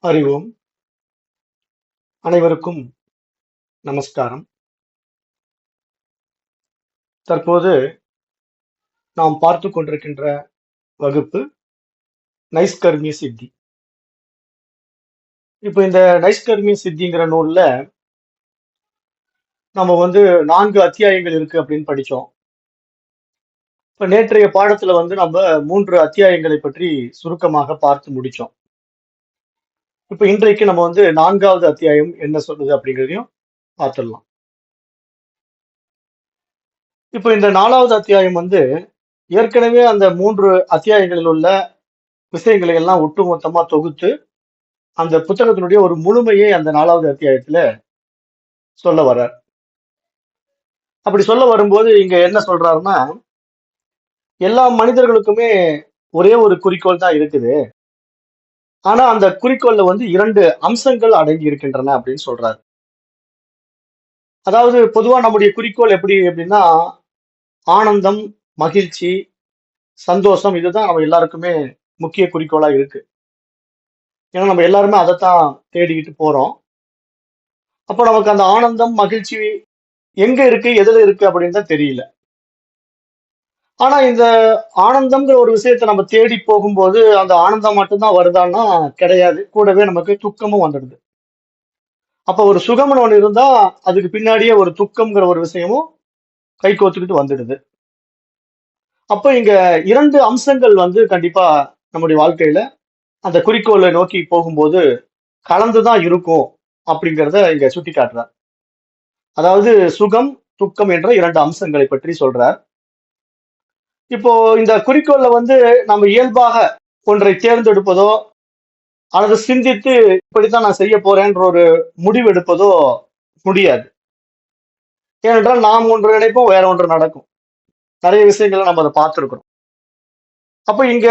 அறிவோம். அனைவருக்கும் நமஸ்காரம். தற்போது நாம் பார்த்துக் கொண்டிருக்கின்ற வகுப்பு நைஷ்கர்மிய சித்தி. இப்ப இந்த நைஷ்கர்மிய சித்திங்கிற நூல்ல நம்ம 4 அத்தியாயங்கள் இருக்கு அப்படின்னு படிச்சோம். இப்ப நேற்றைய பாடத்துல நம்ம 3 அத்தியாயங்களை பற்றி சுருக்கமாக பார்த்து முடிச்சோம். இப்ப இன்றைக்கு நம்ம 4வது அத்தியாயம் என்ன சொல்லுது அப்படிங்கிறதையும் பார்த்துடலாம். இப்ப இந்த 4வது அத்தியாயம் ஏற்கனவே அந்த 3 அத்தியாயங்களில் உள்ள விஷயங்களை எல்லாம் ஒட்டுமொத்தமா தொகுத்து அந்த புத்தகத்தினுடைய ஒரு முழுமையை அந்த 4வது அத்தியாயத்துல சொல்ல வர்றார். அப்படி சொல்ல வரும்போது இங்க என்ன சொல்றாருன்னா, எல்லா மனிதர்களுக்குமே ஒரே ஒரு குறிக்கோள் தான் இருக்குது. ஆனா அந்த குறிக்கோள்ல 2 அம்சங்கள் அடங்கி இருக்கின்றன அப்படின்னு சொல்றாரு. அதாவது பொதுவா நம்முடைய குறிக்கோள் எப்படி அப்படின்னா, ஆனந்தம், மகிழ்ச்சி, சந்தோஷம் இதுதான் நம்ம எல்லாருக்குமே முக்கிய குறிக்கோளா இருக்கு. ஏன்னா நம்ம எல்லாருமே அதைத்தான் தேடிக்கிட்டு போறோம். அப்ப நமக்கு அந்த ஆனந்தம், மகிழ்ச்சி எங்க இருக்கு, எதுல இருக்கு அப்படின்னு தான் தெரியல. ஆனா இந்த ஆனந்தம்ங்கிற ஒரு விஷயத்த நம்ம தேடி போகும்போது அந்த ஆனந்தம் மட்டும்தான் வருதான்னா கிடையாது. கூடவே நமக்கு துக்கமும் வந்துடுது. அப்ப ஒரு சுகம்னு ஒண்ணு இருந்தா அதுக்கு பின்னாடியே ஒரு துக்கம்ங்கிற ஒரு விஷயமும் கைகோத்துக்கிட்டு வந்துடுது. அப்ப இங்க 2 அம்சங்கள் கண்டிப்பா நம்முடைய வாழ்க்கையில அந்த குறிக்கோளை நோக்கி போகும்போது கலந்துதான் இருக்கும் அப்படிங்கிறத இங்க சுட்டி காட்டுறார். அதாவது சுகம், துக்கம் என்ற 2 அம்சங்களை பற்றி சொல்றார். இப்போ இந்த குறிக்கோள்ல நம்ம இயல்பாக ஒன்றை தேர்ந்தெடுப்பதோ அல்லது சிந்தித்து இப்படித்தான் நான் செய்ய போறேன்ற ஒரு முடிவு எடுப்பதோ முடியாது. ஏனென்றால் நாம் ஒன்று நினைப்போம், வேற ஒன்று நடக்கும். நிறைய விஷயங்களை நம்ம அதை பார்த்திருக்கிறோம். அப்ப இங்க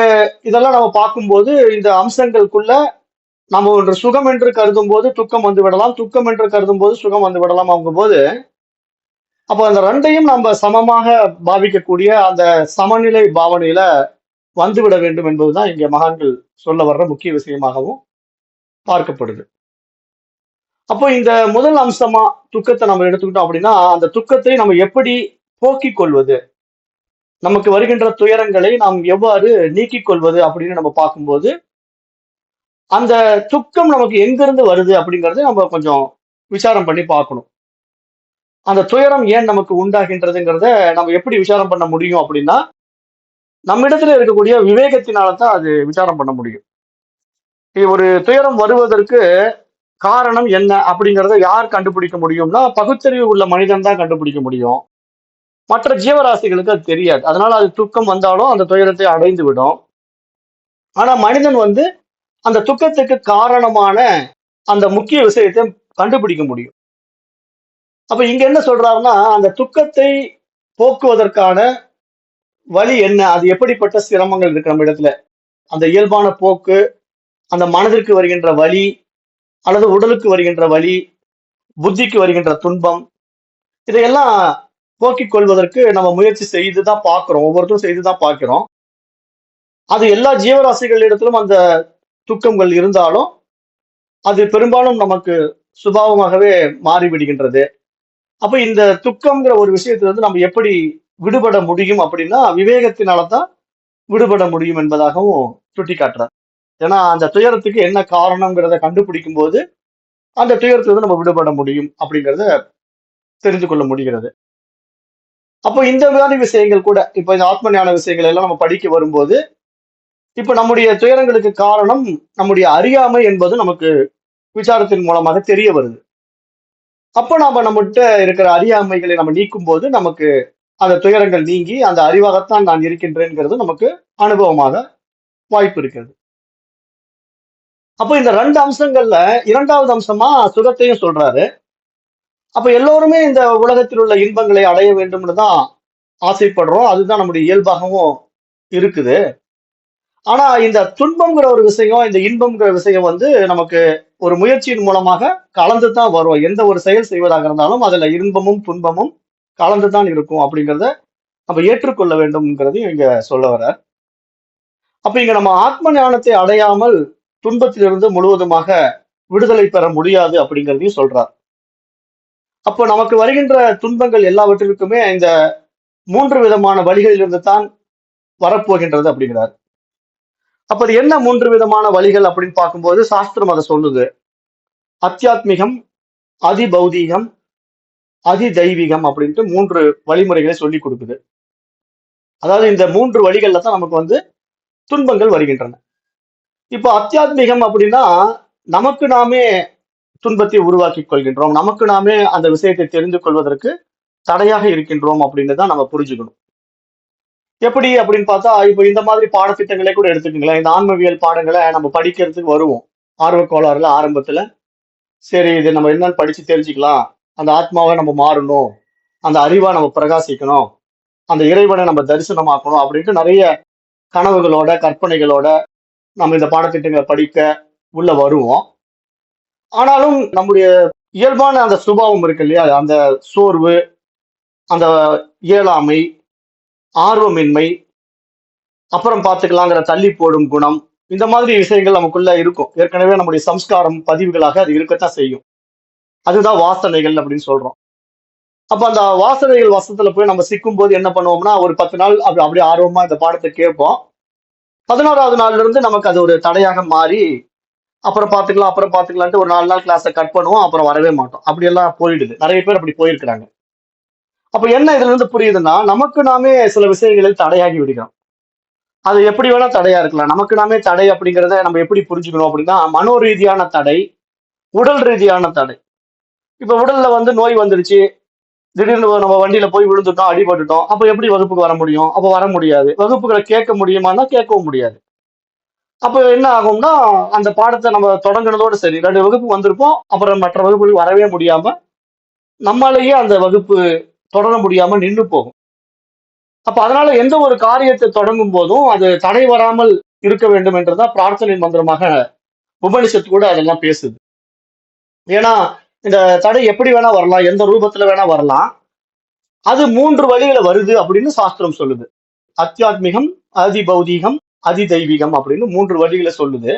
இதெல்லாம் நம்ம பார்க்கும்போது இந்த அம்சங்களுக்குள்ள நம்ம ஒன்று சுகம் என்று கருதும் போது துக்கம் வந்து விடலாம், துக்கம் என்று கருதும் போது சுகம் வந்து விடலாம் ஆகும்போது அப்ப அந்த ரெண்டையும் நம்ம சமமாக பாவிக்கக்கூடிய அந்த சமநிலை பாவனையில வந்துவிட வேண்டும் என்பதுதான் இங்க மகான்கள் சொல்ல வர்ற முக்கிய விஷயமாகவும் பார்க்கப்படுது. அப்போ இந்த முதல் அம்சமா துக்கத்தை நம்ம எடுத்துக்கிட்டோம் அப்படின்னா அந்த துக்கத்தை நம்ம எப்படி போக்கிக் கொள்வது, நமக்கு வருகின்ற துயரங்களை நாம் எவ்வாறு நீக்கிக் கொள்வது அப்படின்னு நம்ம பார்க்கும்போது அந்த துக்கம் நமக்கு எங்கிருந்து வருது அப்படிங்கறத நம்ம கொஞ்சம் விசாரம் பண்ணி பார்க்கணும். அந்த துயரம் ஏன் நமக்கு உண்டாகின்றதுங்கிறத நம்ம எப்படி விசாரம் பண்ண முடியும் அப்படின்னா நம்மிடத்துல இருக்கக்கூடிய விவேகத்தினாலதான் அது விசாரம் பண்ண முடியும். ஒரு துயரம் வருவதற்கு காரணம் என்ன அப்படிங்கறத யார் கண்டுபிடிக்க முடியும்னா பகுத்தறிவு உள்ள மனிதன் தான் கண்டுபிடிக்க முடியும். மற்ற ஜீவராசிகளுக்கு அது தெரியாது. அதனால அது துக்கம் வந்தாலும் அந்த துயரத்தை அடைந்து விடும். ஆனா மனிதன் அந்த துக்கத்துக்கு காரணமான அந்த முக்கிய விஷயத்தை கண்டுபிடிக்க முடியும். அப்ப இங்க என்ன சொல்றாருன்னா அந்த துக்கத்தை போக்குவதற்கான வழி என்ன, அது எப்படிப்பட்ட சிரமங்கள் இருக்கு நம்ம இடத்துல, அந்த இயல்பான போக்கு, அந்த மனதிற்கு வருகின்ற வலி அல்லது உடலுக்கு வருகின்ற வலி, புத்திக்கு வருகின்ற துன்பம், இதையெல்லாம் போக்கிக் கொள்வதற்கு நம்ம முயற்சி செய்துதான் பார்க்கிறோம். ஒவ்வொருத்தரும் செய்துதான் பார்க்கிறோம். அது எல்லா ஜீவராசிகளிடத்திலும் அந்த துக்கங்கள் இருந்தாலும் அது பெரும்பாலும் நமக்கு சுபாவமாகவே மாறிவிடுகின்றது. அப்ப இந்த துக்கம்ங்கிற ஒரு விஷயத்துல நம்ம எப்படி விடுபட முடியும் அப்படின்னா விவேகத்தினாலதான் விடுபட முடியும் என்பதாகவும் சுட்டி காட்டுறார். ஏன்னா அந்த துயரத்துக்கு என்ன காரணம்ங்கிறத கண்டுபிடிக்கும் போது அந்த துயரத்துல நம்ம விடுபட முடியும் அப்படிங்கிறத தெரிந்து கொள்ள முடிகிறது. அப்போ இந்த மாதிரி விஷயங்கள் கூட இப்ப இந்த ஆத்ம ஞான விஷயங்கள் எல்லாம் நம்ம படிக்க வரும்போது இப்ப நம்முடைய துயரங்களுக்கு காரணம் நம்முடைய அறியாமை என்பது நமக்கு விசாரத்தின் மூலமாக தெரிய வருது. அப்ப நாம நம்மகிட்ட இருக்கிற அறியாமைகளை நம்ம நீக்கும் போது நமக்கு அந்த துயரங்கள் நீங்கி அந்த அறிவாகத்தான் நான் இருக்கின்றேங்கிறது நமக்கு அனுபவமாக வாய்ப்பு இருக்கிறது. அப்ப இந்த 2 அம்சங்கள்ல 2வது அம்சமா சுகத்தையும் சொல்றாரு. அப்ப எல்லோருமே இந்த உலகத்தில் உள்ள இன்பங்களை அடைய வேண்டும்னு தான் ஆசைப்படுறோம். அதுதான் நம்முடைய இயல்பாகவும் இருக்குது. ஆனா இந்த துன்பம்ங்கிற ஒரு விஷயம், இந்த இன்பம்ங்கிற விஷயம் நமக்கு ஒரு முயற்சியின் மூலமாக கலந்துதான் வரும். எந்த ஒரு செயல் செய்வதாக இருந்தாலும் அதுல இன்பமும் துன்பமும் கலந்துதான் இருக்கும் அப்படிங்கிறத நம்ம ஏற்றுக்கொள்ள வேண்டும்ங்கிறதையும் இங்க சொல்ல வர்றார். அப்ப இங்க நம்ம ஆத்ம ஞானத்தை அடையாமல் துன்பத்திலிருந்து முழுவதுமாக விடுதலை பெற முடியாது அப்படிங்கிறதையும் சொல்றார். அப்போ நமக்கு வருகின்ற துன்பங்கள் எல்லாவற்றிற்குமே இந்த 3 விதமான வழிகளிலிருந்து தான் வரப்போகின்றது அப்படிங்கிறார். அப்ப அது என்ன 3 விதமான வழிகள் அப்படின்னு பார்க்கும்போது சாஸ்திரம் அதை சொல்லுது. அத்தியாத்மிகம், அதிபௌதீகம், அதிதெய்வீகம் அப்படின்ட்டு 3 வழிமுறைகளை சொல்லி கொடுக்குது. அதாவது இந்த 3 வழிகள்ல தான் நமக்கு வந்து துன்பங்கள் வருகின்றன. இப்போ அத்தியாத்மிகம் அப்படின்னா நமக்கு நாமே துன்பத்தை உருவாக்கி கொள்கின்றோம். நமக்கு நாமே அந்த விஷயத்தை தெரிந்து கொள்வதற்கு தடையாக இருக்கின்றோம் அப்படின்னு தான் நம்ம புரிஞ்சுக்கணும். எப்படி அப்படின்னு பார்த்தா, இப்போ இந்த மாதிரி பாடத்திட்டங்களே கூட எடுத்துக்கங்களேன். இந்த ஆன்மவியல் பாடங்களை நம்ம படிக்கிறதுக்கு வருவோம். ஆர்வக் கோளாறுல ஆரம்பத்துல, சரி இது நம்ம என்னன்னு படிச்சு தெரிஞ்சுக்கலாம். அந்த ஆத்மாவை நம்ம மாறணும். அந்த அறிவா நம்ம பிரகாசிக்கணும். அந்த இறைவனை நம்ம தரிசனமாக்கணும் அப்படின்ட்டு நிறைய கனவுகளோட, கற்பனைகளோட நம்ம இந்த பாடத்திட்டங்களை படிக்க உள்ள வருவோம். ஆனாலும் நம்முடைய இயல்பான அந்த சுபாவம் இருக்கு இல்லையா? அந்த சோர்வு, அந்த இயலாமை, ஆர்வமின்மை, அப்புறம் பார்த்துக்கலாங்கிற தள்ளி போடும் குணம், இந்த மாதிரி விஷயங்கள் நமக்குள்ள இருக்கும். ஏற்கனவே நம்முடைய சம்ஸ்காரம் பதிவுகளாக அது இருக்கத்தான் செய்யும். அதுதான் வாசனைகள் அப்படின்னு சொல்றோம். அப்ப அந்த வாசனைகள் வசத்துல போய் நம்ம சிக்கும் போது என்ன பண்ணுவோம்னா, ஒரு 10 நாள் அப்படியே ஆர்வமா இந்த பாடத்தை கேட்போம். 11வது நாள்ல இருந்து நமக்கு அது ஒரு தடையாக மாறி, அப்புறம் பார்த்துக்கலாம், அப்புறம் பார்த்துக்கலான்ட்டு ஒரு 4 நாள் கிளாஸை கட் பண்ணுவோம். அப்புறம் வரவே மாட்டோம். அப்படியெல்லாம் போயிடுது. நிறைய பேர் அப்படி போயிருக்கிறாங்க. அப்ப என்ன இதுல இருந்து புரியுதுன்னா, நமக்கு நாமே சில விஷயங்களில் தடையாகி விடுகிறோம். அது எப்படி வேணா தடையா இருக்கலாம். நமக்கு நாமே தடை அப்படிங்கிறத நம்ம எப்படி புரிஞ்சுக்கணும் அப்படின்னா, மனோரீதியான தடை, உடல் ரீதியான தடை. இப்ப உடல்ல வந்து நோய் வந்துருச்சு. திடீர்னு நம்ம வண்டியில போய் விழுந்துட்டோம், அடிபட்டுட்டோம். அப்ப எப்படி வகுப்புக்கு வர முடியும்? அப்ப வர முடியாது. வகுப்புகளை கேட்க முடியுமான்னா கேட்கவும் முடியாது. அப்ப என்ன ஆகும்னா, அந்த பாடத்தை நம்ம தொடங்குனதோட சரி. 2 வகுப்பு வந்திருப்போம். அப்புறம் மற்ற வகுப்புகளுக்கு வரவே முடியாம, நம்மாலேயே அந்த வகுப்பு தொடர முடியாம நின்னு போகும். அப்ப அதனால எந்த ஒரு காரியத்தை தொடங்கும் போதும் அது தடை வராமல் இருக்க வேண்டும் என்றுதான் பிரார்த்தனை மந்திரமாக உபனிஷத்து கூட அதெல்லாம் பேசுது. ஏன்னா இந்த தடை எப்படி வேணா வரலாம், எந்த ரூபத்துல வேணா வரலாம். அது 3 வழியில வருது அப்படின்னு சாஸ்திரம் சொல்லுது. அத்தியாத்மிகம், அதிபௌதீகம், அதிதெய்வீகம் அப்படின்னு 3 வழிகளை சொல்லுது.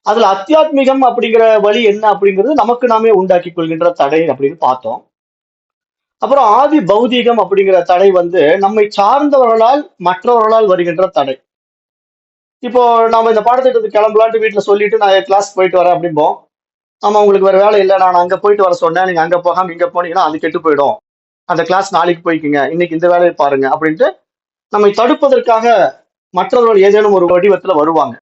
அதுல அத்தியாத்மிகம் அப்படிங்கிற வழி என்ன அப்படிங்கிறது நமக்கு நாமே உண்டாக்கி கொள்கின்ற தடை அப்படின்னு பார்த்தோம். அப்புறம் ஆதி பௌதீகம் அப்படிங்கிற தடை வந்து நம்மை சார்ந்தவர்களால் மற்றவர்களால் வருகின்ற தடை. இப்போ நாம இந்த பாடத்திட்டத்துக்கு கிளம்பலான்ட்டு வீட்டுல சொல்லிட்டு நான் கிளாஸ் போயிட்டு வரேன் அப்படிம்போம். ஆமா உங்களுக்கு வேற வேலை இல்லை, நான் அங்க போயிட்டு வர சொன்னேன், நீங்க அங்க போகாம இங்க போனீங்கன்னா அது கெட்டு போயிடும். அந்த கிளாஸ் நாளைக்கு போய்க்குங்க, இன்னைக்கு இந்த வேலையை பாருங்க அப்படின்ட்டு நம்மை தடுப்பதற்காக மற்றவர்கள் ஏதேனும் ஒரு வடிவத்துல வருவாங்க.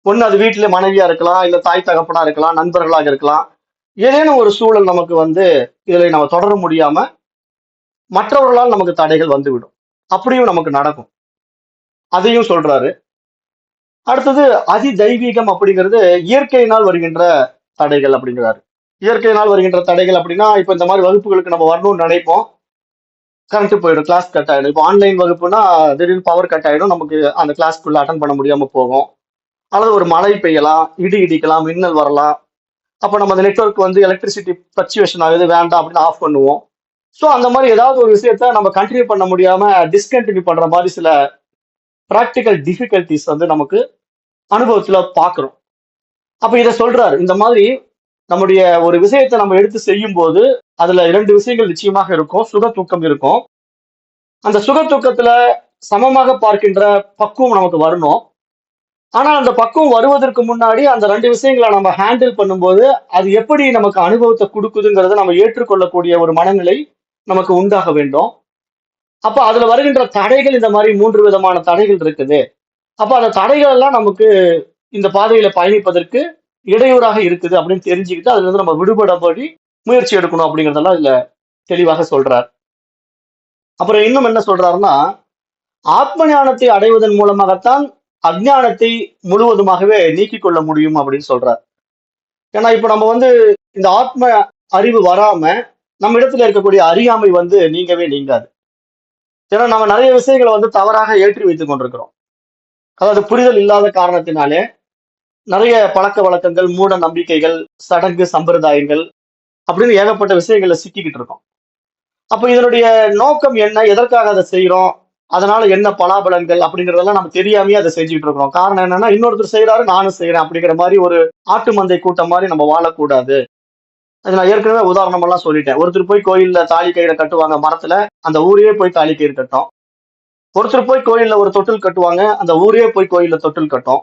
ஒண்ணு அது வீட்டுல மனைவியா இருக்கலாம், இல்ல தாய் தகப்பனா இருக்கலாம், நண்பர்களாக இருக்கலாம். ஏதேனும் ஒரு சூழல் நமக்கு வந்து இதுல நம்ம தொடர முடியாம மற்றவர்களால் நமக்கு தடைகள் வந்துவிடும். அப்படியும் நமக்கு நடக்கும். அதையும் சொல்றாரு. அடுத்தது அதிதெய்வீகம் அப்படிங்கிறது இயற்கையினால் வருகின்ற தடைகள் அப்படிங்கிறாரு. இயற்கையினால் வருகின்ற தடைகள் அப்படின்னா, இப்ப இந்த மாதிரி வகுப்புகளுக்கு நம்ம வரணும்னு நினைப்போம். கரண்ட் போயிடும், கிளாஸ் கட் ஆயிடும். இப்போ ஆன்லைன் வகுப்புனா திடீர்னு பவர் கட் ஆயிடும், நமக்கு அந்த கிளாஸ்க்குள்ள அட்டன் பண்ண முடியாம போகும். அல்லது ஒரு மழை பெய்யலாம், இடி இடிக்கலாம், மின்னல் வரலாம். அப்ப நம்ம அந்த நெட்வொர்க் வந்து எலக்ட்ரிசிட்டி ஃபிளக்சுவேஷன் ஆகுது, வேண்டாம் அப்படின்னு ஆஃப் பண்ணுவோம். ஸோ அந்த மாதிரி ஏதாவது ஒரு விஷயத்த நம்ம கண்டினியூ பண்ண முடியாம டிஸ்கண்டினியூ பண்ற மாதிரி சில ப்ராக்டிக்கல் டிஃபிகல்டிஸ் வந்து நமக்கு அனுபவத்துல பாக்குறோம். அப்ப இதை சொல்றாரு. இந்த மாதிரி நம்முடைய ஒரு விஷயத்தை நம்ம எடுத்து செய்யும் போது அதுல 2 விஷயங்கள் நிச்சயமாக இருக்கும். சுக தூக்கம் இருக்கும். அந்த சுக தூக்கத்துல சமமாக பார்க்கின்ற பக்குவம் நமக்கு வரணும். ஆனா அந்த பக்குவம் வருவதற்கு முன்னாடி அந்த 2 விஷயங்களை நம்ம ஹேண்டில் பண்ணும்போது அது எப்படி நமக்கு அனுபவத்தை கொடுக்குதுங்கிறத நம்ம ஏற்றுக்கொள்ளக்கூடிய ஒரு மனநிலை நமக்கு உண்டாக வேண்டும். அப்ப அதுல வருகின்ற தடைகள், இந்த மாதிரி 3 விதமான தடைகள் இருக்குது. அப்ப அந்த தடைகள் எல்லாம் நமக்கு இந்த பாதையில பயணிப்பதற்கு இடையூறாக இருக்குது அப்படின்னு தெரிஞ்சுக்கிட்டு அதுல இருந்து நம்ம விடுபடபடி முயற்சி எடுக்கணும் அப்படிங்கறதெல்லாம் இதுல தெளிவாக சொல்றார். அப்புறம் இன்னும் என்ன சொல்றாருன்னா, ஆத்ம ஞானத்தை அடைவதன் மூலமாகத்தான் அஜ்ஞானத்தை முழுவதுமாகவே நீக்கிக் கொள்ள முடியும் அப்படின்னு சொல்றார். ஏன்னா இப்ப நம்ம வந்து இந்த ஆத்ம அறிவு வராம நம்ம இடத்துல இருக்கக்கூடிய அறியாமை வந்து நீங்கவே நீங்காது. ஏன்னா நம்ம நிறைய விஷயங்களை வந்து தவறாக ஏற்றி வைத்துக் கொண்டிருக்கிறோம். அதாவது புரிதல் இல்லாத காரணத்தினாலே நிறைய பழக்க வழக்கங்கள், மூட நம்பிக்கைகள், சடங்கு சம்பிரதாயங்கள் அப்படின்னு ஏகப்பட்ட விஷயங்கள்ல சிக்கிக்கிட்டு இருக்கோம். அப்ப இதனுடைய நோக்கம் என்ன, எதற்காக அதை செய்யறோம் அதனால என்ன பலாபலன்கள் அப்படிங்கறதெல்லாம் நம்ம தெரியாமயே அதை செஞ்சுட்டு இருக்கிறோம். காரணம் என்னன்னா, இன்னொருத்தர் செய்யறாரு நானும் செய்யறேன் அப்படிங்கிற மாதிரி ஒரு ஆட்டு மந்தை கூட்டம் மாதிரி நம்ம வாழக்கூடாது. அது நான் ஏற்கனவே உதாரணம் எல்லாம் சொல்லிட்டேன். ஒருத்தர் போய் கோயில்ல தாலி கயிறை கட்டுவாங்க மரத்துல, அந்த ஊரே போய் தாலி கயிறு கட்டும். ஒருத்தர் போய் கோயில்ல ஒரு தொட்டில் கட்டுவாங்க, அந்த ஊரே போய் கோயில்ல தொட்டில் கட்டும்.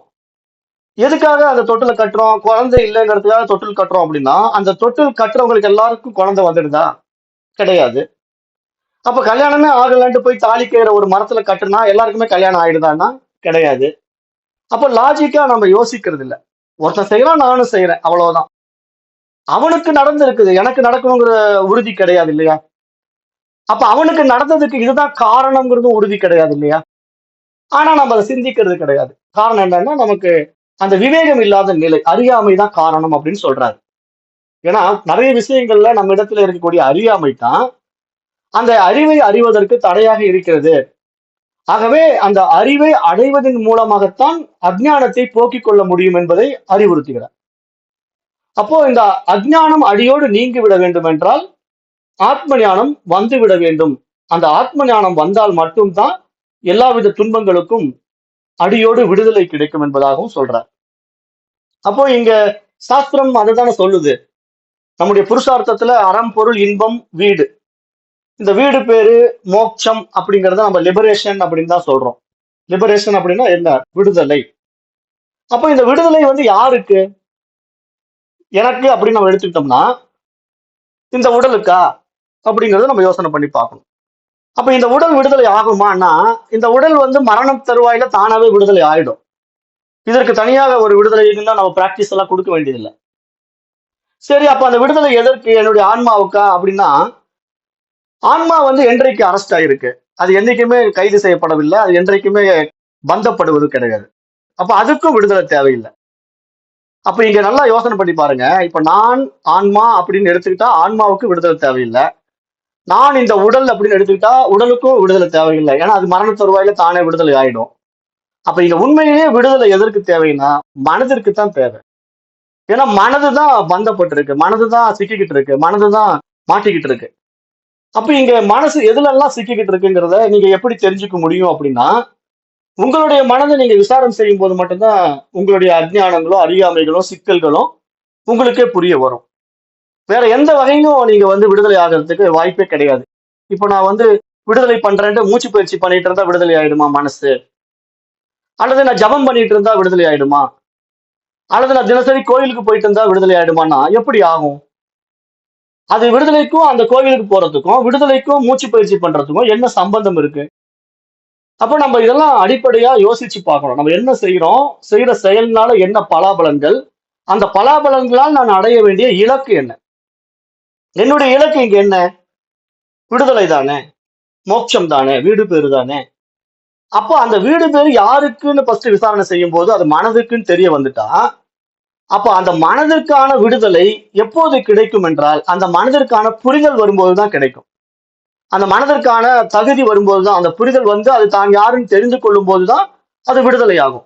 எதுக்காக அந்த தொட்டில கட்டுறோம்? குழந்தை இல்லைங்கிறதுக்காக தொட்டில் கட்டுறோம் அப்படின்னா, அந்த தொட்டில் கட்டுறவங்களுக்கு எல்லாருக்கும் குழந்தை வந்துடுதா? கிடையாது. அப்ப கல்யாணமே ஆகலன்ட்டு போய் தாலி கயிறை ஒரு மரத்துல கட்டுனா எல்லாருக்குமே கல்யாணம் ஆயிடுதான்னா? கிடையாது. அப்ப லாஜிக்கா நம்ம யோசிக்கிறது இல்ல. ஒருத்தன் செய்யறான், நானும் செய்யறேன். அவ்வளவுதான். அவனுக்கு நடந்திருக்குது. எனக்கு நடக்கணுங்கிற உறுதி கிடையாது இல்லையா? அப்ப அவனுக்கு நடந்ததுக்கு இதுதான் காரணம்ங்கிறதும் உறுதி கிடையாது இல்லையா? ஆனா நம்ம அதை சிந்திக்கிறது கிடையாது. காரணம் என்னன்னா, நமக்கு அந்த விவேகம் இல்லாத நிலை, அறியாமை தான் காரணம் அப்படின்னு சொல்றாரு. ஏன்னா நிறைய விஷயங்கள்ல நம்ம இடத்துல இருக்கக்கூடிய அறியாமை தான் அந்த அறிவை அறிவதற்கு தடையாக இருக்கிறது. ஆகவே அந்த அறிவை அடைவதன் மூலமாகத்தான் அஜ்ஞானத்தை போக்கிக் கொள்ள முடியும் என்பதை அறிவுறுத்துகிறார். அப்போ இந்த அஜ்ஞானம் அடியோடு நீங்கி விட வேண்டும் என்றால் ஆத்ம ஞானம் வந்துவிட வேண்டும். அந்த ஆத்ம ஞானம் வந்தால் மட்டும்தான் எல்லாவித துன்பங்களுக்கும் அடியோடு விடுதலை கிடைக்கும் என்பதாகவும் சொல்றார். அப்போ இங்க சாஸ்திரம் அதுதானே சொல்லுது. நம்முடைய புருஷார்த்தத்துல அறம், பொருள், இன்பம், வீடு. இந்த வீடு பேரு மோட்சம் அப்படிங்கறத நம்ம லிபரேஷன் அப்படின்னு தான் சொல்றோம். லிபரேஷன் அப்படின்னா என்ன? விடுதலை. அப்போ இந்த விடுதலை வந்து யாருக்கு? எனக்கு அப்படின்னு நம்ம எடுத்துக்கிட்டோம்னா இந்த உடலுக்கா அப்படிங்கறத நம்ம யோசனை பண்ணி பார்க்கணும். அப்ப இந்த உடல் விடுதலை ஆகுமான்னா இந்த உடல் வந்து மரணம் தருவாயில தானாவே விடுதலை ஆயிடும். இதற்கு தனியாக ஒரு விடுதலை நம்ம பிராக்டிஸ் எல்லாம் கொடுக்க வேண்டியதில்லை. சரி, அப்ப அந்த விடுதலை எதற்கு? என்னுடைய ஆன்மாவுக்கா அப்படின்னா, ஆன்மா வந்து என்றைக்கு அரெஸ்ட் ஆயிருக்கு, அது என்னைக்குமே கைது செய்யப்படவில்லை, அது என்றைக்குமே பந்தப்படுவது கிடையாது. அப்ப அதுக்கும் விடுதலை தேவையில்லை. அப்ப இங்க நல்லா யோசனை பண்ணி பாருங்க. இப்ப நான் ஆன்மா அப்படின்னு எடுத்துக்கிட்டா ஆன்மாவுக்கு விடுதலை தேவையில்லை. நான் இந்த உடல் அப்படின்னு எடுத்துக்கிட்டா உடலுக்கும் விடுதலை தேவையில்லை. ஏன்னா அது மரண தருவாயில தானே விடுதலை ஆயிடும். அப்ப இங்க உண்மையிலேயே விடுதலை எதற்கு தேவைன்னா மனதிற்கு தான் தேவை. ஏன்னா மனதுதான் பந்தப்பட்டிருக்கு, மனதுதான் சிக்கிக்கிட்டு இருக்கு, மனதுதான் மாட்டிக்கிட்டு இருக்கு. அப்ப இங்க மனசு எதுல எல்லாம் சிக்கிக்கிட்டு இருக்குங்கிறத நீங்க எப்படி தெரிஞ்சுக்க முடியும் அப்படின்னா, உங்களுடைய மனதை நீங்க விசாரம் செய்யும் போது மட்டும்தான் உங்களுடைய அஜ்ஞானங்களோ, அறியாமைகளோ, சிக்கல்களோ உங்களுக்கே புரிய வரும். வேற எந்த வகையிலும் நீங்க வந்து விடுதலை ஆகிறதுக்கு வாய்ப்பே கிடையாது. இப்ப நான் வந்து விடுதலை பண்றேன்ட்டு மூச்சு பயிற்சி பண்ணிட்டு இருந்தா விடுதலை ஆயிடுமா மனசு? அல்லது நான் ஜபம் பண்ணிட்டு இருந்தா விடுதலை ஆயிடுமா? அல்லது நான் தினசரி கோயிலுக்கு போயிட்டு இருந்தா விடுதலை ஆயிடுமான்னா எப்படி ஆகும்? அது விடுதலைக்கும் அந்த கோயிலுக்கு போறதுக்கும் விடுதலைக்கும் மூச்சு பயிற்சி பண்றதுக்கும் என்ன சம்பந்தம் இருக்கு? அப்ப நம்ம இதெல்லாம் அடிப்படையா யோசிச்சு பார்க்கணும். நம்ம என்ன செய்யறோம், செய்யற செயல்னால என்ன பலாபலன்கள், அந்த பலாபலன்களால் நான் அடைய வேண்டிய இலக்கு என்ன? என்னுடைய இலக்கு இங்க என்ன? விடுதலை தானே, மோட்சம் தானே, வீடு பேரு தானே. அப்போ அந்த வீடு பேரு யாருக்குன்னு ஃபர்ஸ்ட் விசாரணை செய்யும் போது அது மனதுக்குன்னு தெரிய வந்துட்டா, அப்ப அந்த மனதிற்கான விடுதலை எப்போது கிடைக்கும் என்றால் அந்த மனதிற்கான புரிதல் வரும்போதுதான் கிடைக்கும். அந்த மனதிற்கான தகுதி வரும்போதுதான், அந்த புரிதல் வந்து அது தான் யாருன்னு தெரிந்து கொள்ளும் போதுதான் அது விடுதலை ஆகும்.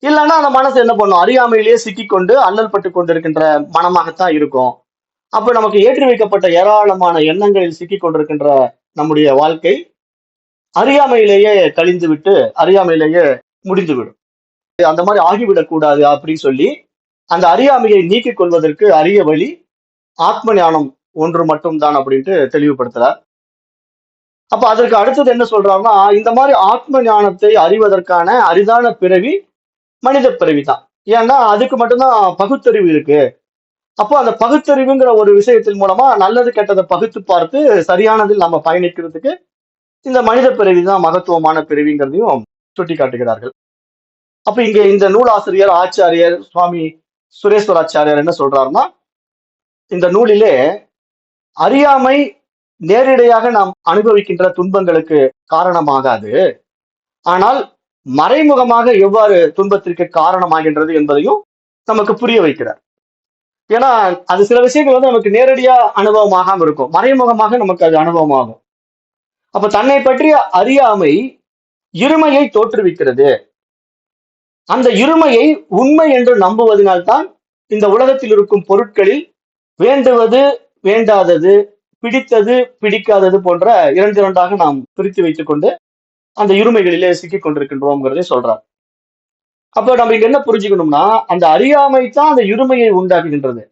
இல்லைன்னா அந்த மனசு என்ன பண்ணும்? அறியாமையிலேயே சிக்கிக்கொண்டு அல்லல் பட்டு கொண்டிருக்கின்ற மனமாகத்தான் இருக்கும். அப்ப நமக்கு ஏற்றி வைக்கப்பட்ட ஏராளமான எண்ணங்களில் சிக்கிக் கொண்டிருக்கின்ற நம்முடைய வாழ்க்கை அறியாமையிலேயே கழிந்து விட்டு அறியாமையிலேயே முடிந்துவிடும். அந்த மாதிரி ஆகிவிடக் கூடாது அப்படின்னு சொல்லி அந்த அறியாமையை நீக்கிக் கொள்வதற்கு அரிய வழி ஆத்ம ஞானம் ஒன்று மட்டும் தான் அப்படின்ட்டு தெளிவுபடுத்துறார். அப்ப அதற்கு அடுத்தது என்ன சொல்றாருன்னா, இந்த மாதிரி ஆத்ம ஞானத்தை அறிவதற்கான அரிதான பிறவி மனித பிறவி தான். ஏன்னா அதுக்கு மட்டும்தான் பகுத்தறிவு இருக்கு. அப்போ அந்த பகுத்தறிவுங்கிற ஒரு விஷயத்தின் மூலமா நல்லது கெட்டதை பகுத்து பார்த்து சரியானதில் நம்ம பயணிக்கிறதுக்கு இந்த மனித பிறவி தான் மகத்துவமான பிறவிங்கிறதையும் சுட்டி காட்டுகிறார்கள். அப்ப இங்க இந்த நூலாசிரியர் ஆச்சாரியர் சுவாமி சுரேஸ்வராச்சாரியார் என்ன சொல்றாருன்னா, இந்த நூலிலே அறியாமை நேரிடையாக நாம் அனுபவிக்கின்ற துன்பங்களுக்கு காரணமாகாது, ஆனால் மறைமுகமாக எவ்வாறு துன்பத்திற்கு காரணமாகின்றது என்பதையும் நமக்கு புரிய வைக்கிறார். ஏன்னா அது சில விஷயங்கள் வந்து நமக்கு நேரடியா அனுபவமாகாம இருக்கும், மறைமுகமாக நமக்கு அது அனுபவமாகும். அப்ப தன்னை பற்றிய அறியாமை இருமையை தோற்றுவிக்கிறது. அந்த இருமையை உண்மை என்று நம்புவதனால்தான் இந்த உலகத்தில் இருக்கும் பொருட்களில் வேண்டுவது வேண்டாதது, பிடித்தது பிடிக்காதது போன்ற இரண்டாக நாம் பிரித்து வைத்துக் கொண்டு அந்த இருமைகளிலே சிக்கிக் கொண்டிருக்கின்றோம்ங்கிறதை சொல்றார். அப்ப நம்ம இங்க என்ன புரிஞ்சுக்கணும்னா, அந்த அறியாமை தான் அந்த இருமையை உண்டாக்குகின்றது.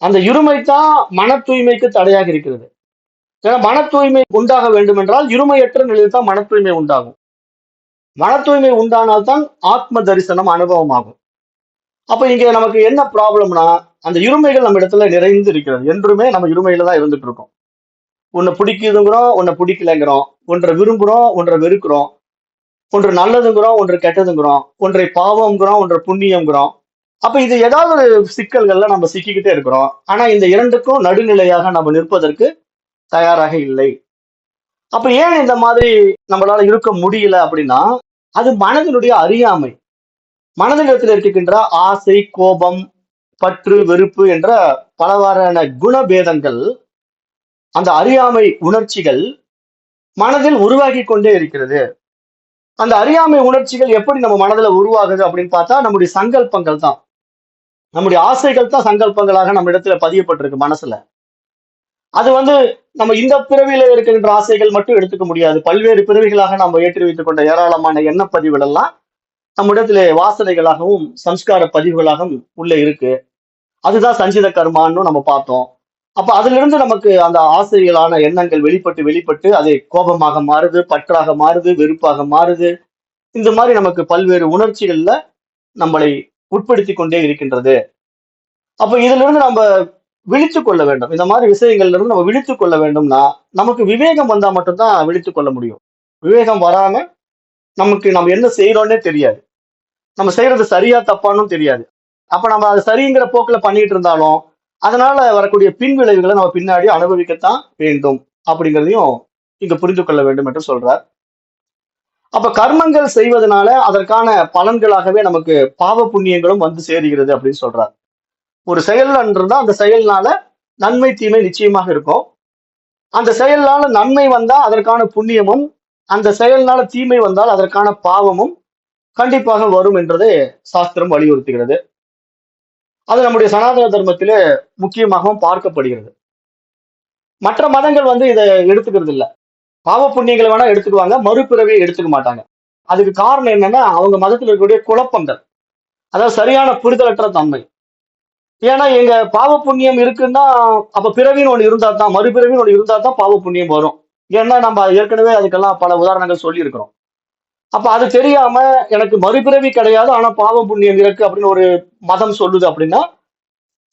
அந்த இருமை தான் மன தூய்மைக்கு தடையாக இருக்கிறது. ஏன்னா மன தூய்மை உண்டாக வேண்டும் என்றால் இருமையற்ற நிலையில் தான் மன தூய்மை உண்டாகும். மன தூய்மை உண்டானால்தான் ஆத்ம தரிசனம் அனுபவமாகும். அப்ப இங்க நமக்கு என்ன ப்ராப்ளம்னா, அந்த இருமைகள் நம்ம இடத்துல நிறைந்து இருக்கிறது. என்றுமே நம்ம இருமையில தான் இருந்துட்டு இருக்கோம். ஒண்ணு பிடிக்குதுங்கிறோம், ஒண்ணு பிடிக்கலைங்கிறோம். ஒன்றை விரும்புறோம், ஒன்றை வெறுக்கிறோம். ஒன்று நல்லதுங்கிறோம், ஒன்று கெட்டதுங்கிறோம். ஒன்றை பாவம்ங்கிறோம், ஒன்றை புண்ணியம்ங்கிறோம். அப்ப இது ஏதாவது ஒரு சிக்கல்கள்ல நம்ம சிக்கிக்கிட்டே இருக்கிறோம். ஆனா இந்த இரண்டுக்கும் நடுநிலையாக நம்ம நிற்பதற்கு தயாராக இல்லை. அப்ப ஏன் இந்த மாதிரி நம்மளால இருக்க முடியல அப்படின்னா, அது மனதினுடைய அறியாமை. மனதிடத்தில் இருக்கின்ற ஆசை, கோபம், பற்று, வெறுப்பு என்ற பலவாறான குணபேதங்கள், அந்த அறியாமை உணர்ச்சிகள் மனதில் உருவாகி கொண்டே இருக்கிறது. அந்த அறியாமை உணர்ச்சிகள் எப்படி நம்ம மனதுல உருவாகுது அப்படின்னு பார்த்தா, நம்முடைய சங்கல்பங்கள் தான். நம்முடைய ஆசைகள் தான் சங்கல்பங்களாக நம்ம இடத்துல பதியப்பட்டிருக்கு மனசுல. அது நம்ம இந்த பிறவியில இருக்கின்ற ஆசைகள் மட்டும் எடுத்துக்க முடியாது. பல்வேறு பிறவிகளாக நாம் ஏற்றி வைத்துக் கொண்ட ஏராளமான எண்ணப்பதிவுகள் எல்லாம் நம்மிடத்திலே வாசனைகளாகவும், சம்ஸ்கார பதிவுகளாகவும் உள்ள இருக்கு. அதுதான் சஞ்சித கர்மான்னு நம்ம பார்த்தோம். அப்ப அதிலிருந்து நமக்கு அந்த ஆசைகளான எண்ணங்கள் வெளிப்பட்டு வெளிப்பட்டு அது கோபமாக மாறுது, பற்றாக மாறுது, வெறுப்பாக மாறுது. இந்த மாதிரி நமக்கு பல்வேறு உணர்ச்சிகள்ல நம்மளை உட்படுத்திக் கொண்டே இருக்கின்றது. அப்ப இதுல இருந்து நம்ம விழித்துக் கொள்ள வேண்டும். இந்த மாதிரி விஷயங்கள்ல இருந்து நம்ம விழித்துக் கொள்ள வேண்டும்னா, நமக்கு விவேகம் வந்தா மட்டும்தான் விழித்துக் கொள்ள முடியும். விவேகம் வராம நமக்கு நம்ம என்ன செய்யறோம்னே தெரியாது. நம்ம செய்யறது சரியா தப்பானும் தெரியாது. அப்ப நம்ம அது சரிங்கிற போக்குல பண்ணிட்டு இருந்தாலும், அதனால வரக்கூடிய பின் விளைவுகளை நம்ம பின்னாடி அனுபவிக்கத்தான் வேண்டும் அப்படிங்கிறதையும் இங்க புரிந்து கொள்ள வேண்டும் என்று சொல்றார். அப்ப கர்மங்கள் செய்வதனால அதற்கான பலன்களாகவே நமக்கு பாவ புண்ணியங்களும் வந்து சேருகிறது அப்படின்னு சொல்றார். ஒரு செயல் இருந்தா அந்த செயல்னால நன்மை தீமை நிச்சயமாக இருக்கும். அந்த செயல்னால நன்மை வந்தா அதற்கான புண்ணியமும், அந்த செயல்னால தீமை வந்தால் அதற்கான பாவமும் கண்டிப்பாக வரும் என்றதை சாஸ்திரம் வலியுறுத்துகிறது. அது நம்முடைய சனாதன தர்மத்திலே முக்கியமாகவும் பார்க்கப்படுகிறது. மற்ற மதங்கள் இதை எடுத்துக்கிறது இல்ல. பாவ புண்ணியங்களை வேணா எடுத்துக்குவாங்க, மறுபிறவியை எடுத்துக்க மாட்டாங்க. அதுக்கு காரணம் என்னன்னா அவங்க மதத்தில் இருக்கக்கூடிய குழப்பங்கள், அதாவது சரியான புரிதலற்ற தன்மை. ஏன்னா எங்க பாவ புண்ணியம் இருக்குன்னா அப்ப பிறவின்னு ஒண்ணு இருந்தா தான், மறுபிறவின்னு ஒண்ணு இருந்தா தான் பாவ புண்ணியம் வரும். ஏன்னா நம்ம ஏற்கனவே அதுக்கெல்லாம் பல உதாரணங்கள் சொல்லி இருக்கிறோம். அப்ப அது தெரியாம எனக்கு மறுபிறவி கிடையாது ஆனா பாவ புண்ணியம் இருக்கு அப்படின்னு ஒரு மதம் சொல்லுது அப்படின்னா,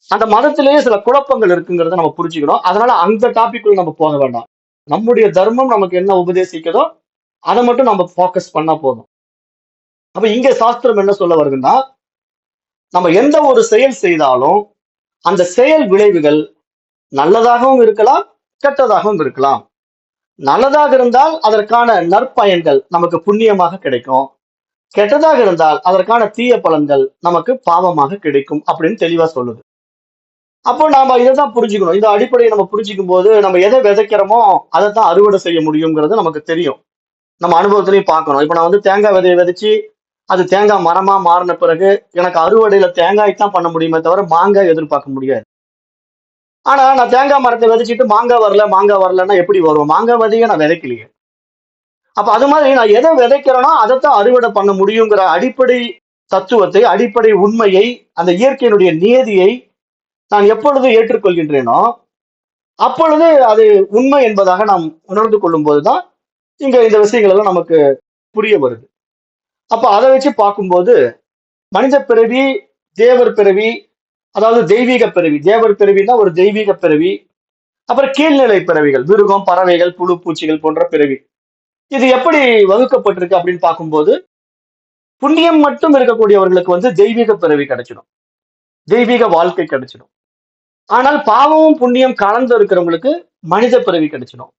அந்த மதத்திலேயே சில குழப்பங்கள் இருக்குங்கிறத நம்ம புரிஞ்சுக்கணும். அதனால அந்த டாபிக்குள்ள நம்ம போக வேண்டாம். நம்முடைய தர்மம் நமக்கு என்ன உபதேசிக்குதோ அதை மட்டும் நம்ம ஃபோக்கஸ் பண்ணா போதும். அப்ப இங்க சாஸ்திரம் என்ன சொல்ல வருதுன்னா, நம்ம எந்த ஒரு செயல் செய்தாலும் அந்த செயல் விளைவுகள் நல்லதாகவும் இருக்கலாம், கெட்டதாகவும் இருக்கலாம். நல்லதாக இருந்தால் அதற்கான நற்பயன்கள் நமக்கு புண்ணியமாக கிடைக்கும். கெட்டதாக இருந்தால் அதற்கான தீய பலன்கள் நமக்கு பாவமாக கிடைக்கும் அப்படின்னு தெளிவா சொல்லுது. அப்போ நாம இதைதான் புரிஞ்சுக்கணும். இந்த அடிப்படையை நம்ம புரிஞ்சுக்கும் போது நம்ம எதை விதைக்கிறோமோ அதைத்தான் அறுவடை செய்ய முடியுங்கிறது நமக்கு தெரியும். நம்ம அனுபவத்திலையும் பார்க்கணும். இப்ப நான் தேங்காய் விதையை விதைச்சு அது தேங்காய் மரமா மாறின பிறகு எனக்கு அறுவடையில தேங்காய் தான் பண்ண முடியுமே தவிர மாங்காய் எதிர்பார்க்க முடியாது. ஆனா நான் தேங்காய் மரத்தை விதைச்சிட்டு மாங்காய் வரலன்னா எப்படி வரும்? மாங்காய் விதையை நான் விதைக்கலையே. அப்ப அது மாதிரி நான் எதை விதைக்கிறேனோ அதைத்தான் அறுவடை பண்ண முடியுங்கிற அடிப்படை தத்துவத்தை, அடிப்படை உண்மையை, அந்த இயற்கையினுடைய நியதியை நான் எப்பொழுது ஏற்றுக்கொள்கின்றேனோ அப்பொழுது அது உண்மை என்பதாக நாம் உணர்ந்து கொள்ளும் போதுதான் இங்க இந்த விஷயங்கள் எல்லாம் நமக்கு புரிய வருது. அப்ப அதை வச்சு பார்க்கும்போது மனித பிறவி, தேவர் பிறவி, அதாவது தெய்வீக பிறவி, தேவர் பிறவினா ஒரு தெய்வீக பிறவி, அப்புறம் கீழ்நிலை பிறவிகள், மிருகம், பறவைகள், புழு பூச்சிகள் போன்ற பிறவி. இது எப்படி வகுக்கப்பட்டிருக்கு அப்படின்னு பார்க்கும்போது, புண்ணியம் மட்டும் இருக்கக்கூடியவர்களுக்கு தெய்வீக பிறவி கிடைச்சிடும், தெய்வீக வாழ்க்கை கிடைச்சிடும். ஆனால் பாவமும் புண்ணியம் கலந்து இருக்கிறவங்களுக்கு மனித பிறவி கிடைச்சிடும்.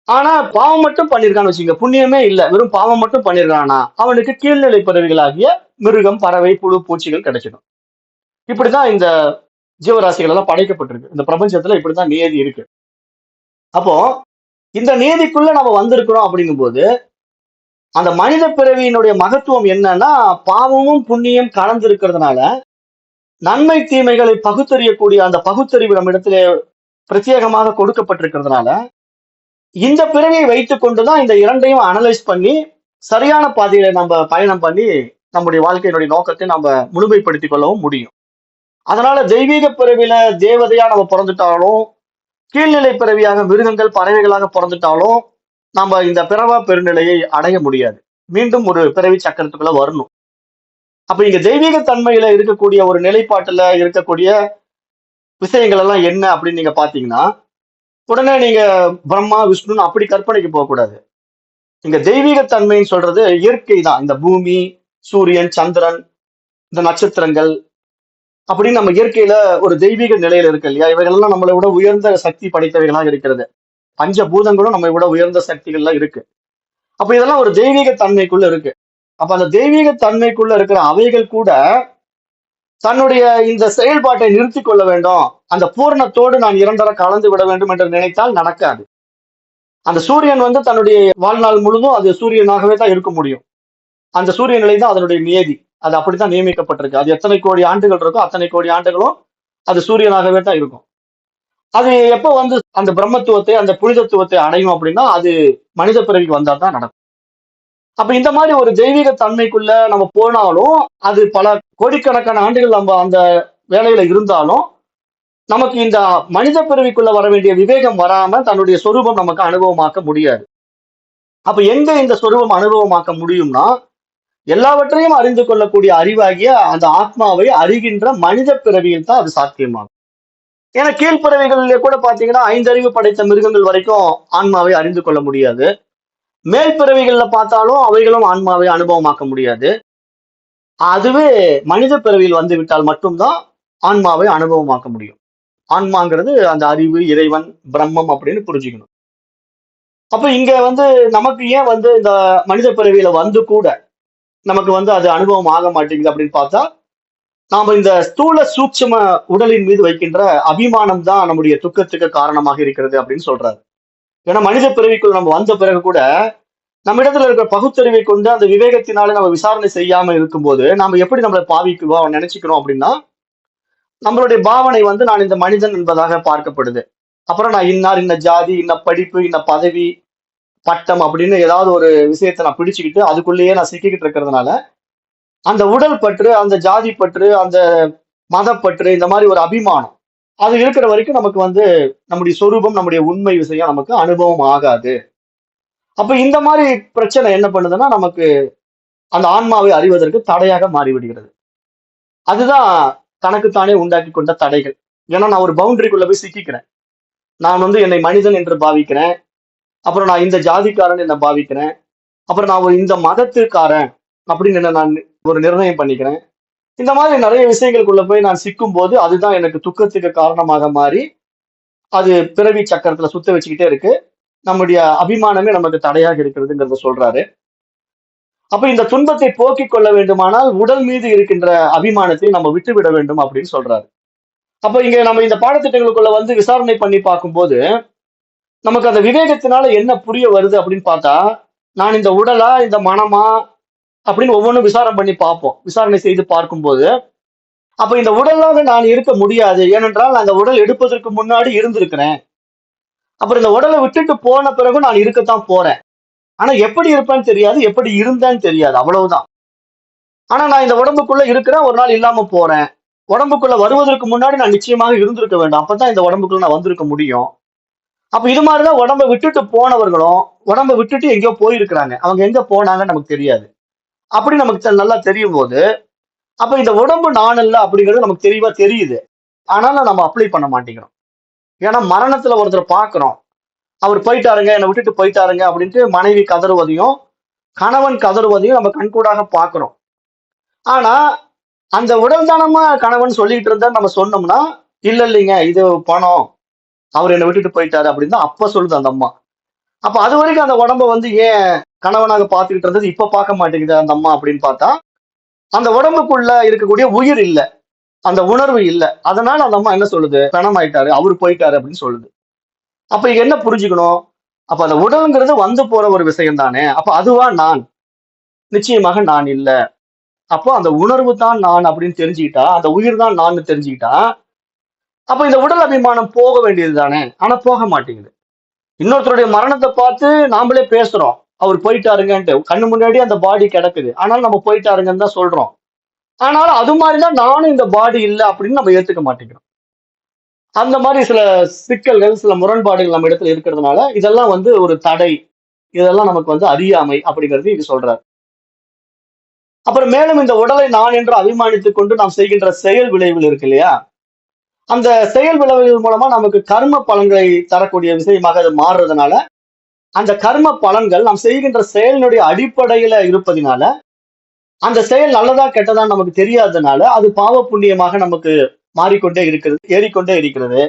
ஆனா பாவம் மட்டும் பண்ணிருக்கான்னு வச்சுங்க, புண்ணியமே இல்ல, வெறும் பாவம் மட்டும் பண்ணிருக்கானா அவனுக்கு கீழ்நிலை பிறவிகளாகிய மிருகம், பறவை, புழு பூச்சிகள் கிடைச்சிடும். இப்படிதான் இந்த ஜீவராசிகள் எல்லாம் படைக்கப்பட்டிருக்கு. இந்த பிரபஞ்சத்துல இப்படிதான் நியதி இருக்கு. அப்போ இந்த நியதிக்குள்ள நம்ம வந்திருக்கிறோம் அப்படிங்கும் போது அந்த மனித பிறவியினுடைய மகத்துவம் என்னன்னா, பாவமும் புண்ணியம் கலந்து இருக்கிறதுனால நன்மை தீமைகளை பகுத்தறியக்கூடிய அந்த பகுத்தறிவு நம்ம இடத்துல பிரத்யேகமாக கொடுக்கப்பட்டிருக்கிறதுனால இந்த பிறவியை வைத்துக் கொண்டுதான் இந்த இரண்டையும் அனலைஸ் பண்ணி சரியான பாதையில நம்ம பயணம் பண்ணி நம்முடைய வாழ்க்கையினுடைய நோக்கத்தை நம்ம முழுமைப்படுத்திக் கொள்ளவும் முடியும். அதனால தெய்வீக பிறவியில தேவதையா நம்ம பிறந்துட்டாலும், கீழ்நிலை பிறவியாக மிருகங்கள் பறவைகளாக பிறந்துட்டாலும் நம்ம இந்த பிறவா பெருநிலையை அடைய முடியாது. மீண்டும் ஒரு பிறவி சக்கரத்துக்குள்ள வரணும். அப்ப இங்க தெய்வீக தன்மையில இருக்கக்கூடிய ஒரு நிலைப்பாட்டுல இருக்கக்கூடிய விஷயங்கள் எல்லாம் என்ன அப்படின்னு நீங்க பாத்தீங்கன்னா, உடனே நீங்க பிரம்மா விஷ்ணுன்னு அப்படி கற்பனைக்கு போகக்கூடாது. இங்க தெய்வீக தன்மைன்னு சொல்றது இயற்கை தான். இந்த பூமி, சூரியன், சந்திரன், இந்த நட்சத்திரங்கள் அப்படின்னு நம்ம இயற்கையில ஒரு தெய்வீக நிலையில இருக்கு இல்லையா? இவைகளெல்லாம் நம்மளை விட உயர்ந்த சக்தி படைத்தவைகளாக இருக்கிறது. பஞ்ச பூதங்களும் நம்மை விட உயர்ந்த சக்திகள்லாம் இருக்கு. அப்ப இதெல்லாம் ஒரு தெய்வீக தன்மைக்குள்ள இருக்கு. அப்ப அந்த தெய்வீக தன்மைக்குள்ள இருக்கிற அவைகள் கூட தன்னுடைய இந்த செயல்பாட்டை நிறுத்திக் கொள்ள வேண்டும். அந்த பூரணத்தோடு நான் இரண்டரை கலந்து விட வேண்டும் என்று நினைத்தால் நடக்காது. அந்த சூரியன் தன்னுடைய வாழ்நாள் முழுதும் அது சூரியனாகவே தான் இருக்க முடியும். அந்த சூரிய நிலை தான் அதனுடைய நியதி. அது அப்படித்தான் நியமிக்கப்பட்டிருக்கு. அது எத்தனை கோடி ஆண்டுகள் இருக்கோ அத்தனை கோடி ஆண்டுகளும் அது சூரியனாகவே தான் இருக்கும். அது எப்ப அந்த பிரம்மத்துவத்தை அந்த புனிதத்துவத்தை அடையும் அப்படின்னா அது மனித பிறவிக்கு வந்தா தான் நடக்கும். அப்ப இந்த மாதிரி ஒரு தெய்வீக தன்மைக்குள்ள நம்ம போனாலும் அது பல கோடிக்கணக்கான ஆண்டுகள் நம்ம அந்த வேலையில இருந்தாலும் நமக்கு இந்த மனித பிறவிக்குள்ள வர வேண்டிய விவேகம் வராம தன்னுடைய சொரூபம் நமக்கு அனுபவமாக்க முடியாது. அப்ப எங்க இந்த சொரூபம் அனுபவமாக்க முடியும்னா எல்லாவற்றையும் அறிந்து கொள்ளக்கூடிய அறிவாகிய அந்த ஆத்மாவை அறிகின்ற மனித பிறவியில் தான் அது சாத்தியமாகும். ஏன்னா கீழ்பிறவிகளிலே கூட பாத்தீங்கன்னா 5 அறிவு படைத்த மிருகங்கள் வரைக்கும் ஆன்மாவை அறிந்து கொள்ள முடியாது. மேல் பிறவிகள்ல பார்த்தாலும் அவைகளும் ஆன்மாவை அனுபவமாக்க முடியாது. அதுவே மனித பிறவியில் வந்து விட்டால் மட்டும்தான் ஆன்மாவை அனுபவமாக்க முடியும். ஆன்மாங்கிறது அந்த அறிவு, இறைவன், பிரம்மம் அப்படின்னு புரிஞ்சுக்கணும். அப்ப இங்க நமக்கு ஏன் இந்த மனித பிறவியில கூட நமக்கு அது அனுபவம் ஆக மாட்டேங்குது அப்படின்னு பார்த்தா, நாம இந்த ஸ்தூல சூட்சும உடலின் மீது வைக்கின்ற அபிமானம் தான் நம்முடைய துக்கத்துக்கு காரணமாக இருக்கிறது அப்படின்னு சொல்றாரு. ஏன்னா மனித பிறவிக்குள் நம்ம வந்த பிறகு கூட நம்ம இடத்துல இருக்கிற பகுத்தறிவை கொண்டு அந்த விவேகத்தினால நம்ம விசாரணை செய்யாம இருக்கும்போது நாம எப்படி நம்மளை பாவிக்குவோம் நினைச்சுக்கிறோம் அப்படின்னா, நம்மளுடைய பாவனை நான் இந்த மனிதன் என்பதாக பார்க்கப்படுது. அப்புறம் நான் இன்னார், இன்ன ஜாதி, இன்ன படிப்பு, இன்ன பதவி, பட்டம் அப்படின்னு ஏதாவது ஒரு விஷயத்தை நான் பிடிச்சுக்கிட்டு அதுக்குள்ளேயே நான் சிக்கிக்கிட்டு இருக்கிறதுனால அந்த உடல் பற்று, அந்த ஜாதி பற்று, அந்த மதப்பற்று, இந்த மாதிரி ஒரு அபிமானம் அது இருக்கிற வரைக்கும் நமக்கு நம்முடைய சொரூபம், நம்முடைய உண்மை விஷயம் நமக்கு அனுபவம் ஆகாது. அப்ப இந்த மாதிரி பிரச்சனை என்ன பண்ணுதுன்னா நமக்கு அந்த ஆன்மாவை அறிவதற்கு தடையாக மாறிவிடுகிறது. அதுதான் தனக்குத்தானே உண்டாக்கி கொண்ட தடைகள். ஏன்னா நான் ஒரு பவுண்டரிக்குள்ள போய் சிக்கிக்கிறேன். நான் என்னை மனிதன் என்று பாவிக்கிறேன். அப்புறம் நான் இந்த ஜாதிக்காரன் என்ன பாவிக்கிறேன். அப்புறம் நான் ஒரு இந்த மதத்திற்காரன் அப்படின்னு என்ன நான் ஒரு நிர்ணயம் பண்ணிக்கிறேன். இந்த மாதிரி நிறைய விஷயங்களுக்குள்ள போய் நான் சிக்கும் போது அதுதான் எனக்கு துக்கத்துக்கு காரணமாக மாறி அது பிறவி சக்கரத்துல சுத்த வச்சுக்கிட்டே இருக்கு. நம்முடைய அபிமானமே நமக்கு தடையாக இருக்கிறதுங்கிறத சொல்றாரு. அப்ப இந்த துன்பத்தை போக்கிக் கொள்ள வேண்டுமானால் உடல் மீது இருக்கின்ற அபிமானத்தை நம்ம விட்டுவிட வேண்டும் அப்படின்னு சொல்றாரு. அப்ப இங்க நம்ம இந்த பாடத்திட்டங்களுக்குள்ள விசாரணை பண்ணி பார்க்கும்போது நமக்கு அந்த விவேகத்தினால என்ன புரிய வருது அப்படின்னு பார்த்தா, நான் இந்த உடலா இந்த மனமா அப்படின்னு ஒவ்வொன்றும் விசாரணை செய்து பார்க்கும்போது அப்ப இந்த உடலாக நான் இருக்க முடியாது. ஏனென்றால் நான் இந்த உடல் எடுப்பதற்கு முன்னாடி இருந்திருக்கிறேன். அப்புறம் இந்த உடலை விட்டுட்டு போன பிறகு நான் இருக்கத்தான் போறேன். ஆனா எப்படி இருப்பேன்னு தெரியாது, எப்படி இருந்தேன்னு தெரியாது, அவ்வளவுதான். ஆனா நான் இந்த உடம்புக்குள்ள இருக்கிறேன், ஒரு நாள் இல்லாம போறேன். உடம்புக்குள்ள வருவதற்கு முன்னாடி நான் நிச்சயமாக இருந்திருக்க வேண்டும். அப்பதான் இந்த உடம்புக்குள்ள நான் வந்திருக்க முடியும். அப்ப இது மாதிரிதான் உடம்பை விட்டுட்டு போனவர்களும் உடம்பை விட்டுட்டு எங்கேயோ போயிருக்கிறாங்க. அவங்க எங்க போனாங்கன்னு நமக்கு தெரியாது. அப்படி நமக்கு நல்லா தெரியும் போது அப்ப இந்த உடம்பு நான் அல்ல அப்படிங்கிறது நமக்கு தெளிவா தெரியுது. ஆனாலும் நம்ம அப்ளை பண்ண மாட்டேங்கிறோம். ஏன்னா மரணத்துல ஒருத்தர் பார்க்கிறோம். அவர் போயிட்டாருங்க, என்னை விட்டுட்டு போயிட்டாருங்க அப்படின்ட்டு மனைவி கதறுவதையும் கணவன் கதறுவதையும் நம்ம கண்கூடாக பார்க்கிறோம். ஆனா அந்த உடல் தானமா கணவன் சொல்லிட்டு இருந்தா நம்ம சொன்னோம்னா, இல்ல இல்லைங்க இது பணம், அவர் என்னை விட்டுட்டு போயிட்டாரு அப்படின்னு தான் அப்ப சொல்லுது அந்த அம்மா. அப்ப அது வரைக்கும் அந்த உடம்ப ஏன் கணவனாக பார்த்துக்கிட்டு இருந்தது இப்ப பார்க்க மாட்டேங்குது அந்த அம்மா அப்படின்னு பார்த்தா, அந்த உடம்புக்குள்ள இருக்கக்கூடிய உயிர் இல்ல, அந்த உணர்வு இல்ல. அதனால அந்த அம்மா என்ன சொல்லுது, பணமாயிட்டாரு, அவரு போயிட்டாரு அப்படின்னு சொல்லுது. அப்ப இங்க என்ன புரிஞ்சுக்கணும், அப்ப அந்த உடல்ங்கிறது போற ஒரு விஷயம் தானே. அப்ப அதுவா நான்? நிச்சயமாக நான் இல்ல. அப்போ அந்த உணர்வு தான் நான் அப்படின்னு தெரிஞ்சுக்கிட்டா, அந்த உயிர் தான் நான் தெரிஞ்சுக்கிட்டா, அப்ப இந்த உடல் அபிமானம் போக வேண்டியது தானே. ஆனா போக மாட்டேங்குது. இன்னொருத்தருடைய மரணத்தை பார்த்து நாமளே பேசுறோம், அவர் போயிட்டாருங்கன்ட்டு. கண்ணு முன்னாடி அந்த பாடி கிடக்குது, ஆனால் நம்ம போயிட்டாருங்கன்னு தான் சொல்றோம். ஆனால் அது மாதிரிதான் நானும் இந்த பாடி இல்லை அப்படின்னு நம்ம ஏத்துக்க மாட்டேங்கிறோம். அந்த மாதிரி சில சிக்கல்கள், சில முரண்பாடுகள் நம்ம இடத்துல இருக்கிறதுனால இதெல்லாம் வந்து ஒரு தடை. இதெல்லாம் நமக்கு வந்து அறியாமை அப்படிங்கிறது இது சொல்றாரு. அப்புறம் மேலும் இந்த உடலை நான் என்று அபிமானித்துக் கொண்டு நாம் செய்கின்ற செயல் விளைவுகள் இருக்கு இல்லையா, அந்த செயல் விளைவுகள் மூலமா நமக்கு கர்ம பலன்களை தரக்கூடிய விஷயமாக அது மாறுறதுனால, அந்த கர்ம பலன்கள் நாம் செய்கின்ற செயலினுடைய அடிப்படையில இருப்பதினால, அந்த செயல் நல்லதா கெட்டதான்னு நமக்கு தெரியாததுனால அது பாவ புண்ணியமாக நமக்கு மாறிக்கொண்டே இருக்கிறது, ஏறிக்கொண்டே இருக்கிறது.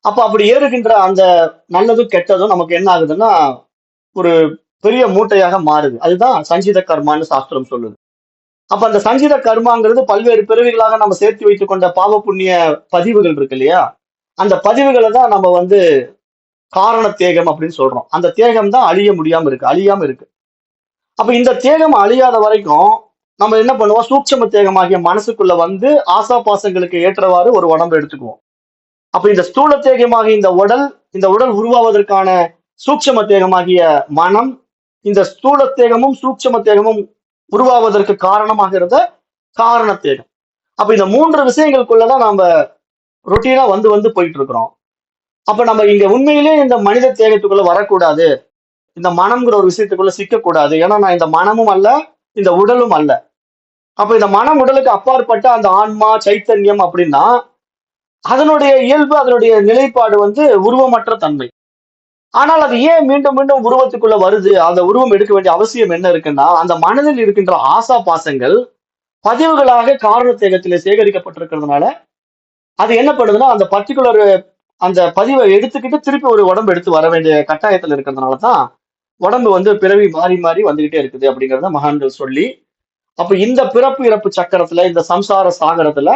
அப்ப அப்படி ஏறுகின்ற அந்த நல்லதும் கெட்டதும் நமக்கு என்ன ஆகுதுன்னா ஒரு பெரிய மூட்டையாக மாறுது. அதுதான் சஞ்சித கர்மான்னு சாஸ்திரம் சொல்லுது. அப்ப அந்த சஞ்சித கர்மாங்கிறது பல்வேறு பிறவிகளாக நம்ம சேர்த்து வைத்துக் கொண்ட பாவ புண்ணிய பதிவுகள் இருக்கு இல்லையா, அந்த பதிவுகளை தான் நம்ம வந்து காரண தேகம் அப்படின்னு சொல்றோம். அந்த தேகம் தான் அழிய முடியாம இருக்கு, அழியாம இருக்கு. அப்ப இந்த தேகம் அழியாத வரைக்கும் நம்ம என்ன பண்ணுவோம், சூட்சும தேகமாகிய மனசுக்குள்ள வந்து ஆசா பாசங்களுக்கு ஏற்றவாறு ஒரு உடம்பு எடுத்துக்குவோம். அப்ப இந்த ஸ்தூல தேகமாகிய இந்த உடல் உருவாவதற்கான சூட்சும தேகமாகிய மனம், இந்த ஸ்தூல தேகமும் சூட்சும தேகமும் உருவாவதற்கு காரணமாக இருந்த காரண தேகம். அப்ப இந்த மூன்று விஷயங்களுக்குள்ளதான் நாம ரொட்டீனா வந்து வந்து போயிட்டு இருக்கிறோம். அப்ப நம்ம இங்க உண்மையிலேயே இந்த மனித தேகத்துக்குள்ள வரக்கூடாது, இந்த மனம்ங்கிற ஒரு விஷயத்துக்குள்ள சிக்கக்கூடாது. ஏன்னா நான் இந்த மனமும் அல்ல, இந்த உடலும் அல்ல. அப்ப இந்த மனம் உடலுக்கு அப்பாற்பட்ட அந்த ஆன்மா சைத்தன்யம் அப்படின்னா அதனுடைய இயல்பு, அதனுடைய நிலைப்பாடு வந்து உருவமற்ற தன்மை. ஆனால் அது ஏன் மீண்டும் மீண்டும் உருவத்துக்குள்ள வருது, அந்த உருவம் எடுக்க வேண்டிய அவசியம் என்ன இருக்குன்னா, அந்த மனதில் இருக்கின்ற ஆசா பாசங்கள் பதிவுகளாக காரண தேகத்திலே சேகரிக்கப்பட்டிருக்கிறதுனால அது என்ன பண்ணுதுன்னா அந்த பர்டிகுலர் அந்த பதிவை எடுத்துக்கிட்டு திருப்பி ஒரு உடம்பு எடுத்து வர வேண்டிய கட்டாயத்துல இருக்கிறதுனால தான் உடம்பு வந்து பிறவி மாறி மாறி வந்துகிட்டே இருக்குது அப்படிங்கிறத மகான்கள் சொல்லி, அப்ப இந்த பிறப்பு இறப்பு சக்கரத்துல, இந்த சம்சார சாகரத்துல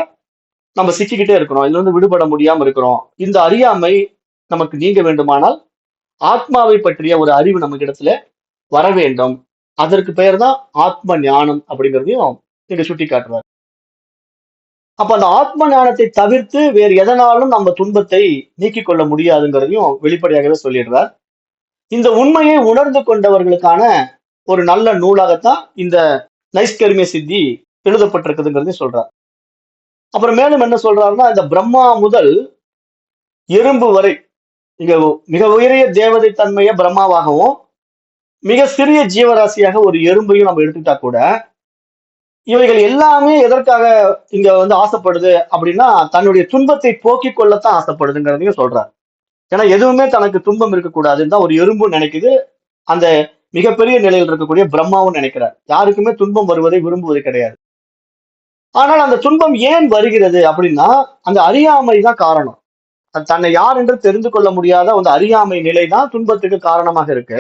நம்ம சிக்கிக்கிட்டே இருக்கிறோம். இதுல இருந்து விடுபட முடியாம இருக்கிறோம். இந்த அறியாமை நமக்கு நீங்க வேண்டுமானால் ஆத்மாவை பற்றிய ஒரு அறிவு நமக்கு இடத்துல வர வேண்டும். அதற்கு பெயர் தான் ஆத்ம ஞானம் அப்படிங்கிறதையும் இங்க சுட்டி காட்டுறார். அப்ப அந்த ஆத்ம ஞானத்தை தவிர்த்து வேறு எதனாலும் நம்ம துன்பத்தை நீக்கிக் கொள்ள முடியாதுங்கிறதையும் வெளிப்படையாகவே சொல்லிடுறார். இந்த உண்மையை உணர்ந்து கொண்டவர்களுக்கான ஒரு நல்ல நூலாகத்தான் இந்த நைஷ்கர்மிய சித்தி எழுதப்பட்டிருக்குதுங்கிறதையும் சொல்றார். அப்புறம் மேலும் என்ன சொல்றாருன்னா, இந்த பிரம்மா முதல் எறும்பு வரை, இங்க மிக உயரிய தேவதை தன்மைய பிரம்மாவாகவும் மிக சிறிய ஜீவராசியாக ஒரு எறும்பையும் நம்ம எடுத்துக்கிட்டா கூட, இவைகள் எல்லாமே எதற்காக இங்க வந்து ஆசைப்படுது அப்படின்னா தன்னுடைய துன்பத்தை போக்கிக் கொள்ளத்தான் ஆசைப்படுதுங்கிறதையும் சொல்றார். ஏன்னா எதுவுமே தனக்கு துன்பம் இருக்கக்கூடாதுன்னு தான் ஒரு எறும்பும் நினைக்குது, அந்த மிகப்பெரிய நிலையில் இருக்கக்கூடிய பிரம்மாவும் நினைக்கிறார். யாருக்குமே துன்பம் வருவதை விரும்புவது கிடையாது. ஆனால் அந்த துன்பம் ஏன் வருகிறது அப்படின்னா அந்த அறியாமை தான் காரணம். அது தன்னை யார் என்று தெரிந்து கொள்ள முடியாத அந்த அறியாமை நிலை தான் துன்பத்துக்கு காரணமாக இருக்கு.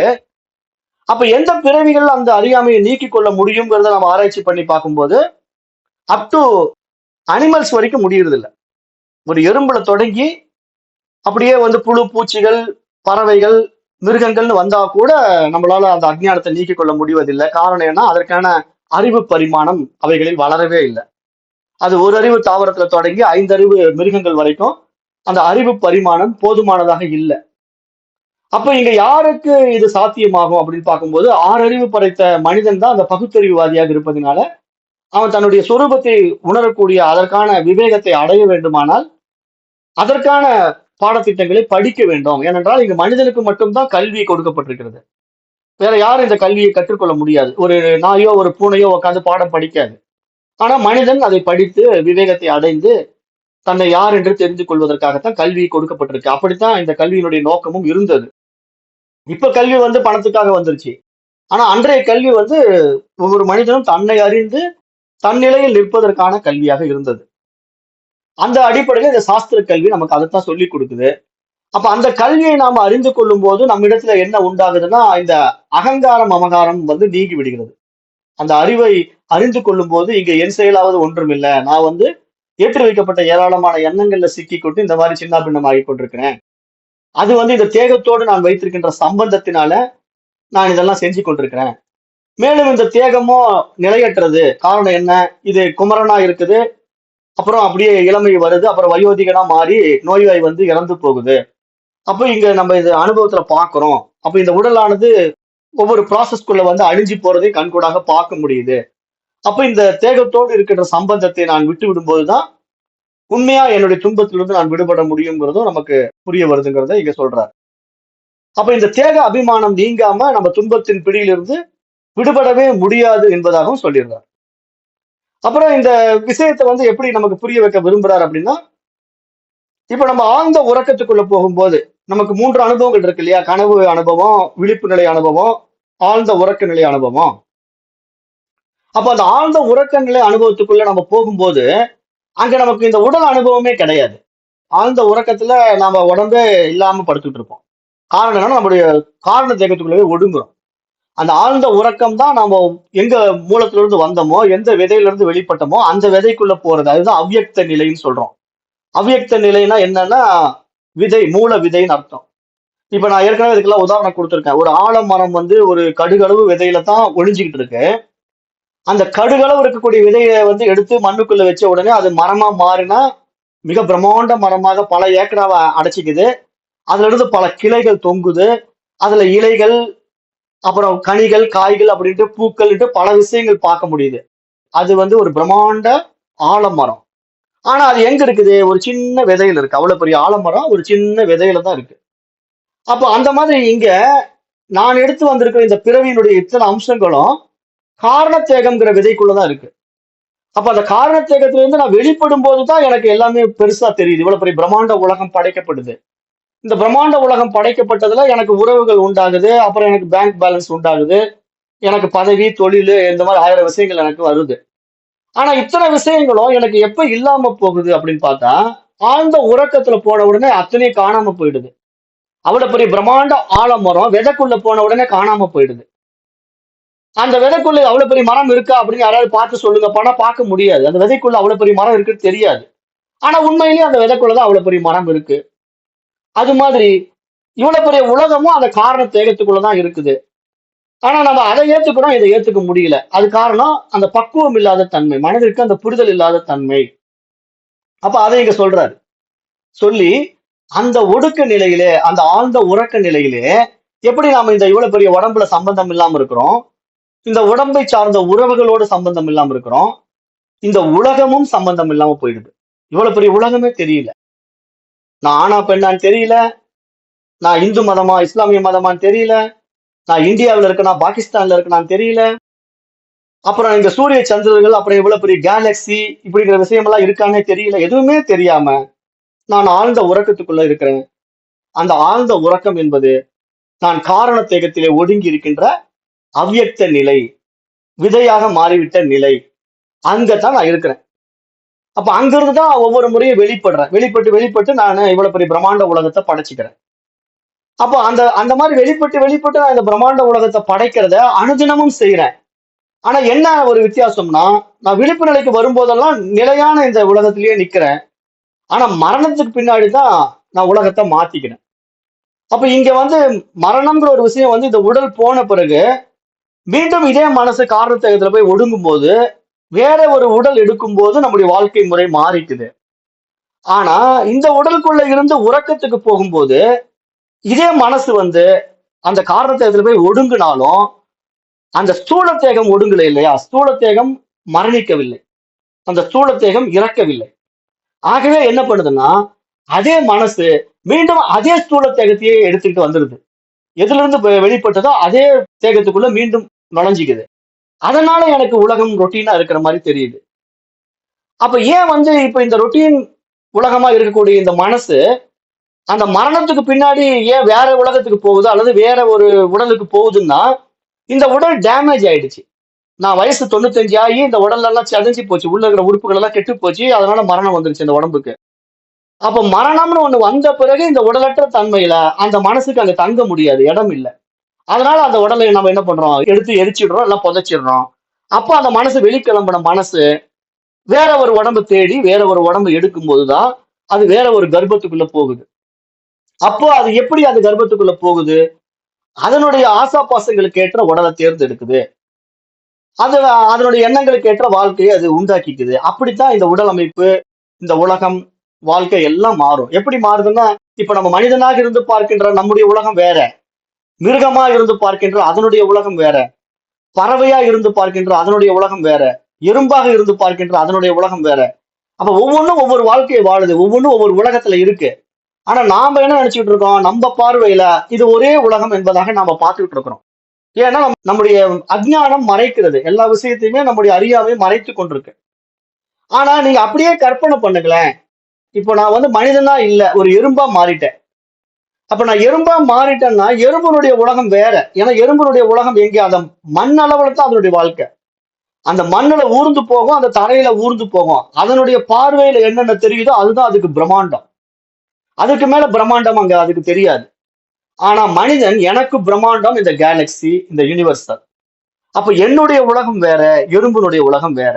அப்ப எந்த பிறவிகள் அந்த அறியாமையை நீக்கிக் கொள்ள முடியுங்கிறத நம்ம ஆராய்ச்சி பண்ணி பார்க்கும்போது அப் டு அனிமல்ஸ் வரைக்கும் முடியறது இல்லை. ஒரு எறும்புல தொடங்கி அப்படியே வந்து புழு பூச்சிகள் பறவைகள் மிருகங்கள்னு வந்தா கூட நம்மளால அந்த அஜ்ஞானத்தை நீக்கிக் கொள்ள முடிவதில்லை. காரணம் என்ன, அதற்கான அறிவு பரிமாணம் அவைகளில் வளரவே இல்லை. அது ஒரு அறிவு தாவரத்துல தொடங்கி 5 அறிவு மிருகங்கள் வரைக்கும் அந்த அறிவு பரிமாணம் போதுமானதாக இல்லை. அப்ப இங்க யாருக்கு இது சாத்தியமாகும் அப்படின்னு பார்க்கும்போது 6 அறிவு படைத்த மனிதன் தான் அந்த பகுத்தறிவுவாதியாக இருப்பதனால அவன் தன்னுடைய சொரூபத்தை உணரக்கூடிய அதற்கான விவேகத்தை அடைய வேண்டுமானால் அதற்கான பாடத்திட்டங்களை படிக்க வேண்டும். ஏனென்றால் இங்கு மனிதனுக்கு மட்டும்தான் கல்வி கொடுக்கப்பட்டிருக்கிறது. வேற யாரும் இந்த கல்வியை கற்றுக்கொள்ள முடியாது. ஒரு நாயோ ஒரு பூனையோ உட்காந்து பாடம் படிக்காது. ஆனா மனிதன் அதை படித்து விவேகத்தை அடைந்து தன்னை யார் என்று தெரிந்து கொள்வதற்காகத்தான் கல்வி கொடுக்கப்பட்டிருக்கு. அப்படித்தான் இந்த கல்வியினுடைய நோக்கமும் இருந்தது. இப்ப கல்வி வந்து பணத்துக்காக வந்துருச்சு. ஆனா அன்றைய கல்வி வந்து ஒவ்வொரு மனிதனும் தன்னை அறிந்து தன்னிலையில் நிற்பதற்கான கல்வியாக இருந்தது. அந்த அடிப்படையில இந்த சாஸ்திர கல்வி நமக்கு அதைத்தான் சொல்லி கொடுக்குது. அப்ப அந்த கல்வியை நாம அறிந்து கொள்ளும் போது நம்ம இடத்துல என்ன உண்டாகுதுன்னா இந்த அகங்காரம் அமகாரம் வந்து நீங்கி விடுகிறது. அந்த அறிவை அறிந்து கொள்ளும் போது இங்க என் செயலாவது ஒன்றும் இல்லை, நான் வந்து ஏற்றி வைக்கப்பட்ட ஏராளமான எண்ணங்கள்ல சிக்கிக்கொண்டு இந்த மாதிரி சின்ன பின்னம் ஆகி கொண்டிருக்கிறேன். அது வந்து இந்த தேகத்தோடு நான் வைத்திருக்கின்ற சம்பந்தத்தினால நான் இதெல்லாம் செஞ்சு கொண்டிருக்கிறேன். மேலும் இந்த தேகமும் நிலையற்றது. காரணம் என்ன, இது குமரனா இருக்குது, அப்புறம் அப்படியே இளமை வருது, அப்புறம் வயோதிகனா மாறி நோய்வாய் வந்து இறந்து போகுது. அப்ப இங்க நம்ம இது அனுபவத்துல பாக்குறோம். அப்ப இந்த உடலானது ஒவ்வொரு ப்ராசஸ்க்குள்ள வந்து அழிஞ்சு போறதை கண்கூடாக பார்க்க முடியுது. அப்ப இந்த தேகத்தோடு இருக்கின்ற சம்பந்தத்தை நான் விட்டு விடும்போதுதான் உண்மையா என்னுடைய துன்பத்திலிருந்து நான் விடுபட முடியுங்கிறதும் நமக்கு புரிய வருதுங்கிறத இங்க சொல்றார். அப்ப இந்த தேக அபிமானம் நீங்காம நம்ம துன்பத்தின் பிடியிலிருந்து விடுபடவே முடியாது என்பதாகவும் சொல்லிடுறார். அப்புறம் இந்த விஷயத்தை வந்து எப்படி நமக்கு புரிய வைக்க விரும்புறார் அப்படின்னா, இப்ப நம்ம ஆழ்ந்த உறக்கத்துக்குள்ள போகும்போது நமக்கு 3 அனுபவங்கள் இருக்கு இல்லையா? கனவு அனுபவம், விழிப்பு நிலை அனுபவம், ஆழ்ந்த உறக்க நிலை அனுபவம். அப்ப அந்த ஆழ்ந்த உறக்க நிலை அனுபவத்துக்குள்ள நம்ம போகும்போது அங்க நமக்கு இந்த உடல் அனுபவமே கிடையாது. ஆழ்ந்த உறக்கத்துல நாம உடம்பே இல்லாம படுத்துட்டு இருப்போம். காரணம் என்னன்னா நம்முடைய காரண தேகத்துக்குள்ளவே ஒடுங்குறோம். அந்த ஆழ்ந்த உறக்கம் தான் நாம எங்க மூலத்துல இருந்து வந்தோமோ, எந்த விதையில இருந்து வெளிப்பட்டோமோ அந்த விதைக்குள்ள போறது. அதுதான் அவ்யக்த நிலைன்னு சொல்றோம். அவ்யக்த நிலைனா என்னன்னா விதை, மூல விதைன்னு அர்த்தம். இப்ப நான் ஏற்கனவே இதுக்கெல்லாம் உதாரணம் கொடுத்திருக்கேன். ஒரு ஆலமரம் வந்து ஒரு கடுகளவு விதையில தான் ஒளிஞ்சுகிட்டு இருக்கு. அந்த கடுகளவு இருக்கக்கூடிய விதையை வந்து எடுத்து மண்ணுக்குள்ள வச்ச உடனே அது மரமா மாறினா மிக பிரம்மாண்ட மரமாக பல ஏக்கராவை அடைச்சிக்குது. அதுல இருந்து பல கிளைகள் தொங்குது. அதுல இலைகள், அப்புறம் கனிகள், காய்கள் அப்படின்ட்டு பூக்கள்ன்ட்டு பல விஷயங்கள் பார்க்க முடியுது. அது வந்து ஒரு பிரம்மாண்ட ஆலமரம். ஆனா அது எங்க இருக்குது? ஒரு சின்ன விதையில இருக்கு. அவ்வளவு பெரிய ஆலமரம் ஒரு சின்ன விதையில தான் இருக்கு. அப்ப அந்த மாதிரி இங்க நான் எடுத்து வந்திருக்கிற இந்த பிறவியினுடைய இத்தனை அம்சங்களும் காரணத்தேகம்ங்கிற விதைக்குள்ளதான் இருக்கு. அப்ப அந்த காரணத்தேகத்துல இருந்து நான் வெளிப்படும் போதுதான் எனக்கு எல்லாமே பெருசா தெரியுது. இவ்வளவு பெரிய பிரம்மாண்ட உலகம் படைக்கப்படுது. இந்த பிரம்மாண்ட உலகம் படைக்கப்பட்டதுல எனக்கு உறவுகள் உண்டாகுது. அப்புறம் எனக்கு பேங்க் பேலன்ஸ் உண்டாகுது. எனக்கு பதவி, தொழில் இந்த மாதிரி 1000 விஷயங்கள் எனக்கு வருது. ஆனா இத்தனை விஷயங்களும் எனக்கு எப்ப இல்லாம போகுது அப்படின்னு பார்த்தா, ஆழ்ந்த உறக்கத்துல போன உடனே அத்தனையும் காணாம போயிடுது. அவ்வளவு பெரிய பிரம்மாண்ட ஆலமரம் விதைக்குள்ள போன உடனே காணாம போயிடுது. அந்த விதைக்குள்ள அவ்வளவு பெரிய மரம் இருக்கா அப்படின்னு யாராவது பார்த்து சொல்லுங்கப்பானா பார்க்க முடியாது. அந்த விதைக்குள்ள அவ்வளவு பெரிய மரம் இருக்குன்னு தெரியாது. ஆனா உண்மையிலேயே அந்த விதைக்குள்ளதான் அவ்வளவு பெரிய மரம் இருக்கு. அது மாதிரி இவ்வளவு பெரிய உலகமும் அந்த காரண தேகத்துக்குள்ளதான் இருக்குது. ஆனா நம்ம அதை ஏத்துக்கிறோம், இதை ஏத்துக்க முடியல. அது காரணம் அந்த பக்குவம் இல்லாத தன்மை, மனதிற்கு அந்த புரிதல் இல்லாத தன்மை. அப்ப அதை இங்க சொல்றாரு. சொல்லி அந்த ஒடுக்க நிலையிலே, அந்த ஆழ்ந்த உறக்க நிலையிலே எப்படி நாம இந்த இவ்வளவு பெரிய உடம்புல சம்பந்தம் இல்லாம இருக்கிறோம், இந்த உடம்பை சார்ந்த உறவுகளோடு சம்பந்தம் இல்லாம இருக்கிறோம், இந்த உலகமும் சம்பந்தம் இல்லாம போயிடுது. இவ்வளவு பெரிய உலகமே தெரியல. நான் ஆணா பெண்ணான்னு தெரியல, நான் இந்து மதமா இஸ்லாமிய மதமான்னு தெரியல, நான் இந்தியாவுல இருக்கேனா பாகிஸ்தான்ல இருக்கேனான்னு தெரியல. அப்புறம் இந்த சூரிய சந்திரர்கள், அப்புறம் இவ்வளவு பெரிய கேலக்சி இப்படிங்கிற விஷயம் எல்லாம் இருக்கானே தெரியல. எதுவுமே தெரியாம நான் ஆழ்ந்த உறக்கத்துக்குள்ள இருக்கிறேன். அந்த ஆழ்ந்த உறக்கம் என்பது நான் காரண தேகத்திலே ஒடுங்கி இருக்கின்ற அவ்யக்த நிலை, விதையாக மாறிவிட்ட நிலை. அங்கதான் நான் இருக்கிறேன். அப்ப அங்கிருந்து தான் ஒவ்வொரு முறையும் வெளிப்படுறேன். வெளிப்பட்டு வெளிப்பட்டு நான் இவ்வளவு பெரிய பிரம்மாண்ட உலகத்தை படைச்சுக்கிறேன். அப்ப அந்த அந்த மாதிரி வெளிப்பட்டு வெளிப்பட்டு நான் இந்த பிரம்மாண்ட உலகத்தை படைக்கிறத அனுதினமும் செய்யறேன். ஆனா என்ன ஒரு வித்தியாசம்னா, நான் விழிப்பு நிலைக்கு வரும்போதெல்லாம் நிலையான இந்த உலகத்திலேயே நிக்கிறேன். ஆனா மரணத்துக்கு பின்னாடிதான் நான் உலகத்தை மாத்திக்கிறேன். அப்ப இங்க வந்து மரணம்ங்கிற ஒரு விஷயம் வந்து இந்த உடல் போன பிறகு மீண்டும் இதே மனசு காரணத்தேகத்துல போய் ஒடுங்கும் போது வேற ஒரு உடல் எடுக்கும் போது நம்முடைய வாழ்க்கை முறை மாறிக்குது. ஆனா இந்த உடலுக்குள்ள இருந்து உறக்கத்துக்கு போகும்போது இதே மனசு வந்து அந்த காரணத்தேகத்துல போய் ஒடுங்கினாலும் அந்த ஸ்தூல தேகம் ஒடுங்கல இல்லையா? ஸ்தூல தேகம் மரணிக்கவில்லை, அந்த ஸ்தூல தேகம் இறக்கவில்லை. ஆகவே என்ன பண்ணுதுன்னா அதே மனசு மீண்டும் அதே ஸ்தூல தேகத்தையே எடுத்துக்கிட்டு வந்துருது. எதுல இருந்து வெளிப்பட்டதோ அதே தேகத்துக்குள்ள மீண்டும் நுழைஞ்சிக்குது. அதனால எனக்கு உலகம் ரொட்டீனா இருக்கிற மாதிரி தெரியுது. அப்ப ஏன் வந்து இப்ப இந்த ரொட்டீன் உலகமா இருக்கக்கூடிய இந்த மனசு அந்த மரணத்துக்கு பின்னாடி ஏன் வேற உலகத்துக்கு போகுது அல்லது வேற ஒரு உடலுக்கு போகுதுன்னா, இந்த உடல் டேமேஜ் ஆயிடுச்சு. நான் வயசு 95 ஆகி இந்த உடல் எல்லாம் சிதைஞ்சு போச்சு, உள்ள இருக்கிற உறுப்புகள் எல்லாம் கெட்டு போச்சு, அதனால மரணம் வந்துருச்சு இந்த உடம்புக்கு. அப்ப மரணம்னு ஒண்ணு வந்த பிறகு இந்த உடலற்ற தன்மையில அந்த மனசுக்கு அங்க தங்க முடியாது, இடம் இல்ல. அதனால அந்த உடலை நம்ம என்ன பண்றோம், எடுத்து எரிச்சிடுறோம், எல்லாம் புதைச்சிடுறோம். அப்ப அந்த மனசு வெளிக்கிளம்பின மனசு வேற ஒரு உடம்பு தேடி வேற ஒரு உடம்பு எடுக்கும் போதுதான் அது வேற ஒரு கர்ப்பத்துக்குள்ள போகுது. அப்போ அது எப்படி அது கர்ப்பத்துக்குள்ள போகுது? அதனுடைய ஆசாபாசங்களுக்கு ஏற்ற உடலை தேர்ந்தெடுக்குது. அது அதனுடைய எண்ணங்களுக்கு ஏற்ற வாழ்க்கையை அது உண்டாக்கிக்குது. அப்படித்தான் இந்த உடல் அமைப்பு, இந்த உலகம் வாழ்க்கை எல்லாம் மாறும். எப்படி மாறுதுன்னா, இப்ப நம்ம மனிதனாக இருந்து பார்க்கின்ற நம்முடைய உலகம் வேற, மிருகமா இருந்து பார்க்கின்ற அதனுடைய உலகம் வேற, பறவையா இருந்து பார்க்கின்ற அதனுடைய உலகம் வேற, எறும்பாக இருந்து பார்க்கின்ற அதனுடைய உலகம் வேற. அப்ப ஒவ்வொன்றும் ஒவ்வொரு வாழ்க்கையை வாழுது, ஒவ்வொன்றும் ஒவ்வொரு உலகத்துல இருக்கு. ஆனா நாம என்ன நினைச்சுட்டு இருக்கோம், நம்ம பார்வையில இது ஒரே உலகம் என்பதாக நாம பார்த்துட்டு இருக்கிறோம். ஏன்னா நம்முடைய அஜ்ஞானம் மறைக்கிறது, எல்லா விஷயத்தையுமே நம்முடைய அறியாமை மறைத்து கொண்டிருக்கு. ஆனா நீங்க அப்படியே கற்பனை பண்ணுங்களேன், இப்போ நான் மனிதனா இல்ல, ஒரு எறும்பா மாறிட்டேன். அப்ப நான் எறும்பா மாறிட்டேன்னா எறும்புனுடைய உலகம் வேற. ஏன்னா எறும்புனுடைய உலகம் எங்கே, அந்த மண் அளவுல தான் அதனுடைய வாழ்க்கை. அந்த மண்ணுல ஊர்ந்து போகும், அந்த தரையில ஊர்ந்து போகும். அதனுடைய பார்வையில என்னென்ன தெரியுதோ அதுதான் அதுக்கு பிரம்மாண்டம். அதுக்கு மேல பிரம்மாண்டம் அங்க அதுக்கு தெரியாது. ஆனா மனிதன், எனக்கு பிரம்மாண்டம் இந்த கேலக்சி, இந்த யூனிவர்ஸ் தான். அப்ப என்னுடைய உலகம் வேற, எறும்பினுடைய உலகம் வேற.